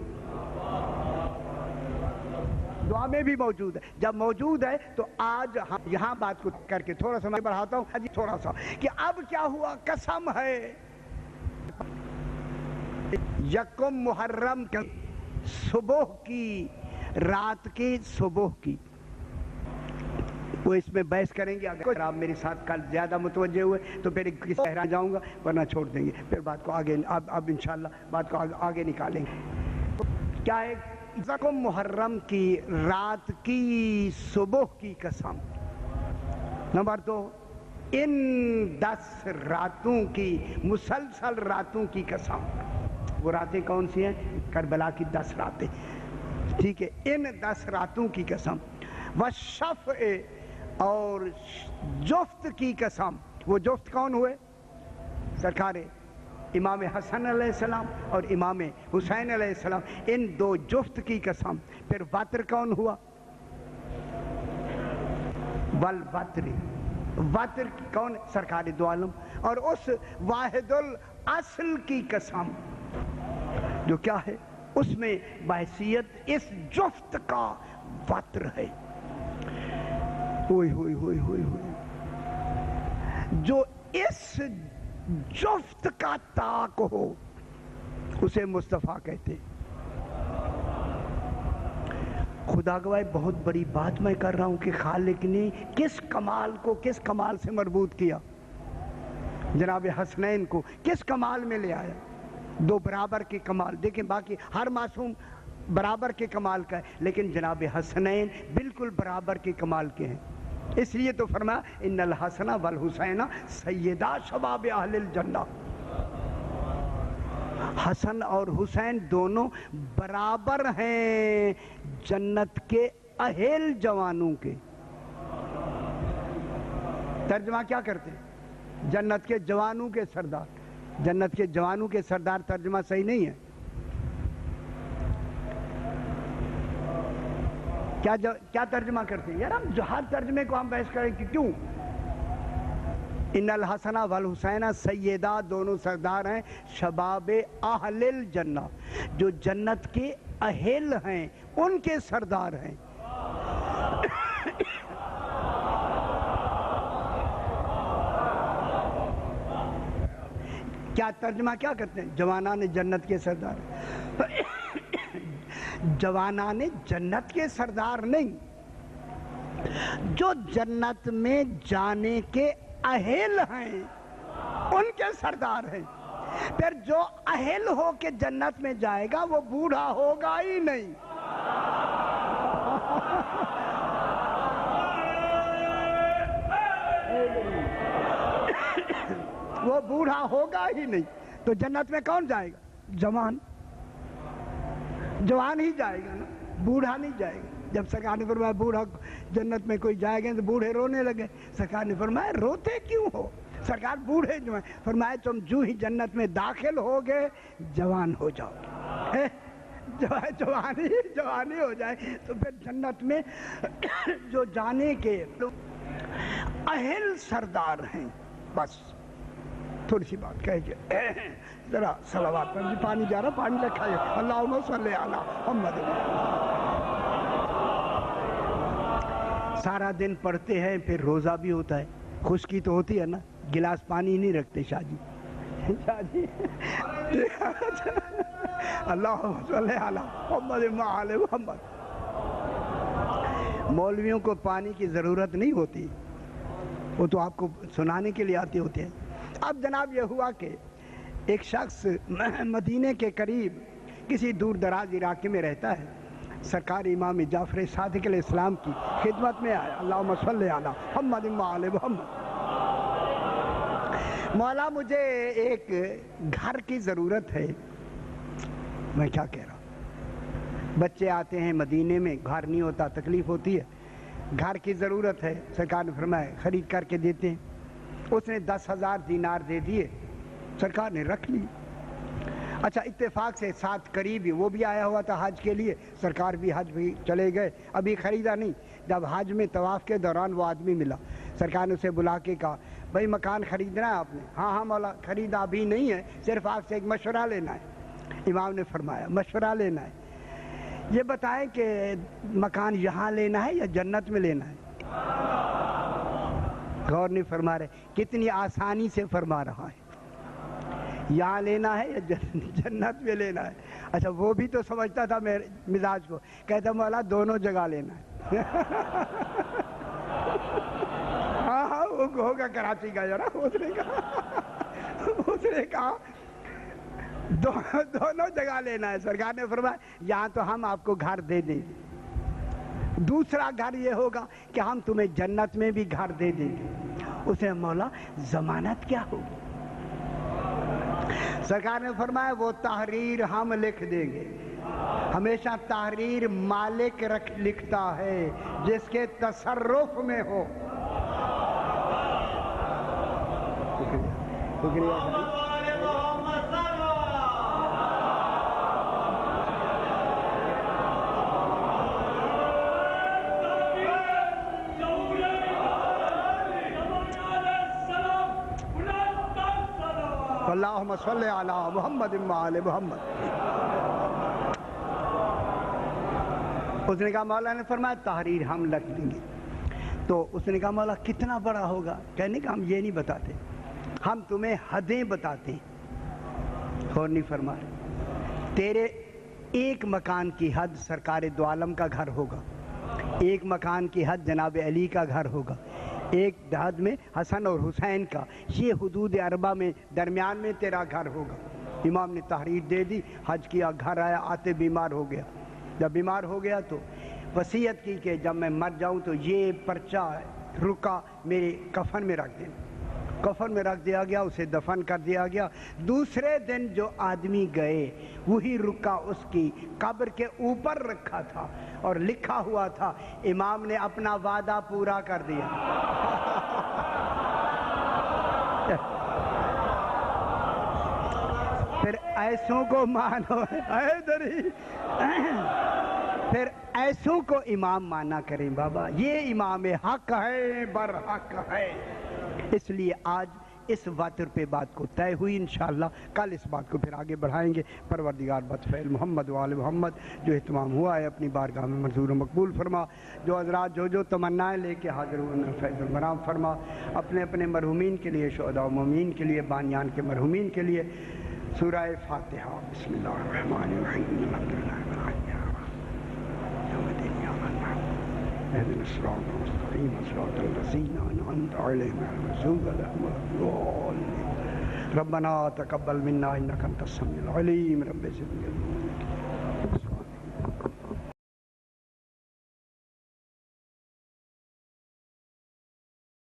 دعا میں بھی موجود ہے. جب موجود ہے تو آج ہم یہاں بات کو کر کے تھوڑا سا میں بڑھاتا ہوں تھوڑا سا کہ اب کیا ہوا. قسم ہے 1 محرم کی صبح کی، رات کی صبح کی وہ اس میں بحث کریں گے. اگر آپ میرے ساتھ کل زیادہ متوجہ ہوئے تو پھر کسی طرح جاؤں گا، ورنہ چھوڑ دیں گے. پھر بات کو آگے اب انشاءاللہ بات کو آگے نکالیں گے. کیا ہے؟ محرم کی رات کی صبح کی قسم. نمبر 2، ان 10 راتوں کی مسلسل راتوں کی قسم. وہ راتیں کون سی ہیں؟ کربلا کی 10 راتیں. ٹھیک ہے، ان 10 راتوں کی قسم. والشفع، اور جفت کی قسم. وہ جفت کون ہوئے؟ سرکار امام حسن علیہ السلام اور امام حسین علیہ السلام، ان 2 جفت کی قسم. پھر وتر کون ہوا؟ والوتر، وتر کون؟ سرکار دو عالم. اور اس واحد الاصل کی قسم جو کیا ہے؟ اس میں بحیثیت اس جفت کا وتر ہے. ہوئی ہوئی ہوئی ہوئی ہوئی، جو اس جفت کا طاق ہو اسے مصطفیٰ کہتے. خدا گواہ بہت بڑی بات میں کر رہا ہوں کہ خالق نے کس کمال کو کس کمال سے مربوط کیا. جناب حسنین کو کس کمال میں لے آیا؟ 2 برابر کے کمال. دیکھیں باقی ہر معصوم برابر کے کمال کا ہے، لیکن جناب حسنین بالکل برابر کے کمال کے ہیں. اس لیے تو فرمایا ان الحسن والحسین سیدا شباب اہل الجنہ. حسن اور حسین دونوں برابر ہیں جنت کے اہل جوانوں کے. ترجمہ کیا کرتے ہیں؟ جنت کے جوانوں کے سردار. جنت کے جوانوں کے سردار ترجمہ صحیح نہیں ہے. کیا ترجمہ کرتے ہیں یار؟ ہم جو ہر ترجمے کو ہم بحث کریں کہ کیوں؟ ان الحسن والحسین سیدہ، دونوں سردار ہیں شباب اہل الجنہ، جو جنت کے اہل ہیں ان کے سردار ہیں. کیا ترجمہ کیا کرتے ہیں؟ جوانان جنت کے سردار. جوانان جنت کے سردار نہیں، جو جنت میں جانے کے اہل ہیں ان کے سردار ہیں. پھر جو اہل ہو کے جنت میں جائے گا وہ بوڑھا ہوگا ہی نہیں. وہ بوڑھا ہوگا ہی نہیں. تو جنت میں کون جائے گا؟ جوان. جوان ہی جائے گا نا، بوڑھا نہیں جائے گا. جب سرکار نے فرمایا بوڑھا جنت میں کوئی جائے گا تو بوڑھے رونے لگے. سرکار نے فرمایا روتے کیوں ہو؟ سرکار بوڑھے جو ہیں. فرمایا تم جو ہی جنت میں داخل ہوگے جوان ہو جاؤ گے. جوانی ہو جائے تو پھر جنت میں جو جانے کے اہل سردار ہیں. بس تھوڑی سی بات کہہ کے ذرا صلوات پر. پانی جا رہا، پانی رکھا ہے. اللہم صلی علی محمد. سارا دن پڑھتے ہیں، پھر روزہ بھی ہوتا ہے. خشکی تو ہوتی ہے نا، گلاس پانی نہیں رکھتے شاہ جی. اللہم صلی علی محمد وعلی محمد. مولویوں کو پانی کی ضرورت نہیں ہوتی، وہ تو آپ کو سنانے کے لیے آتے ہوتے ہیں. اب جناب یہ ہوا کہ ایک شخص مدینے کے قریب کسی دور دراز علاقے میں رہتا ہے. سرکار امام جعفر صادق علیہ السلام کی خدمت میں آیا. اللہم صلی علی محمد وعلی محمد. مولا مجھے ایک گھر کی ضرورت ہے. میں کیا کہہ رہا ہوں؟ بچے آتے ہیں مدینے میں، گھر نہیں ہوتا، تکلیف ہوتی ہے. گھر کی ضرورت ہے. سرکار نے فرمایا خرید کر کے دیتے ہیں. اس نے 10,000 دینار دے دیے. سرکار نے رکھ لی. اچھا اتفاق سے ساتھ قریب وہ بھی آیا ہوا تھا حج کے لیے. سرکار بھی حج بھی چلے گئے. ابھی خریدا نہیں. جب حج میں طواف کے دوران وہ آدمی ملا. سرکار نے اسے بلا کے کہا بھائی مکان خریدنا ہے آپ نے؟ ہاں ہاں مولا خریدا ابھی نہیں ہے، صرف آپ سے ایک مشورہ لینا ہے. امام نے فرمایا مشورہ لینا ہے. یہ بتائیں کہ مکان یہاں لینا ہے یا جنت میں لینا ہے؟ غور نہیں فرما رہے. کتنی آسانی سے فرما رہا ہے. یہاں لینا ہے یا جنت میں لینا ہے؟ اچھا وہ بھی تو سمجھتا تھا میرے مزاج کو. کہتا مولا دونوں جگہ لینا ہے. ہاں ہاں وہ ہوگا کراچی کا ذرا. اس نے کہا دونوں جگہ لینا ہے. سرکار نے فرمایا یہاں تو ہم آپ کو گھر دے دیں گے, دوسرا گھر یہ ہوگا کہ ہم تمہیں جنت میں بھی گھر دے دیں گے. اس نے مولا ضمانت کیا ہوگی؟ سرکار نے فرمایا وہ تحریر ہم لکھ دیں گے. ہمیشہ تحریر مالک لکھتا ہے جس کے تصرف میں ہو. شکریہ. اللہم صلی علی محمد وعلی محمد. اس نے کہا مولا نے فرمایا تحریر ہم لکھ دیں گے. تو اس نے کہا مولا کتنا بڑا ہوگا؟ کہنے کا ہم یہ نہیں بتاتے, ہم تمہیں حدیں بتاتے ہیں. اور نہیں فرمایا تیرے ایک مکان کی حد سرکار دو عالم کا گھر ہوگا, ایک مکان کی حد جناب علی کا گھر ہوگا, ایک حد میں حسن اور حسین کا. یہ حدود اربع میں درمیان میں تیرا گھر ہوگا. امام نے تحریر دے دی, حج کیا, گھر آیا, آتے بیمار ہو گیا. جب بیمار ہو گیا تو وصیت کی کہ جب میں مر جاؤں تو یہ پرچہ رکا میرے کفن میں رکھ دینا. کفن میں رکھ دیا گیا, اسے دفن کر دیا گیا. دوسرے دن جو آدمی گئے وہی رکا اس کی قبر کے اوپر رکھا تھا اور لکھا ہوا تھا امام نے اپنا وعدہ پورا کر دیا. پھر ایسوں کو مانو, پھر ایسوں کو امام مانا کریں بابا. یہ امام حق ہے, برحق ہے. اس لیے آج اس واتر پہ بات کو طے ہوئی. انشاءاللہ کل اس بات کو پھر آگے بڑھائیں گے. پروردگار بدفعل محمد وآل محمد جو اہتمام ہوا ہے اپنی بارگاہ میں منظور و مقبول فرما. جو حضرات جو تمنائیں لے کے حاضر ہوئے فیض المرام فرما. اپنے اپنے مرحومین کے لیے, شہداء و مومنین کے لیے, بانیان کے مرحومین کے لیے سورہ فاتحہ. بسم اللہ الرحمن الرحیم. الحمدللہ اهدنا الصراط المستقيم صراط الذين أنعمت عليهم غير المغضوب عليهم ولا الضالين. ربنا تقبل منا إنك أنت السميع العليم. رب زدنا علما.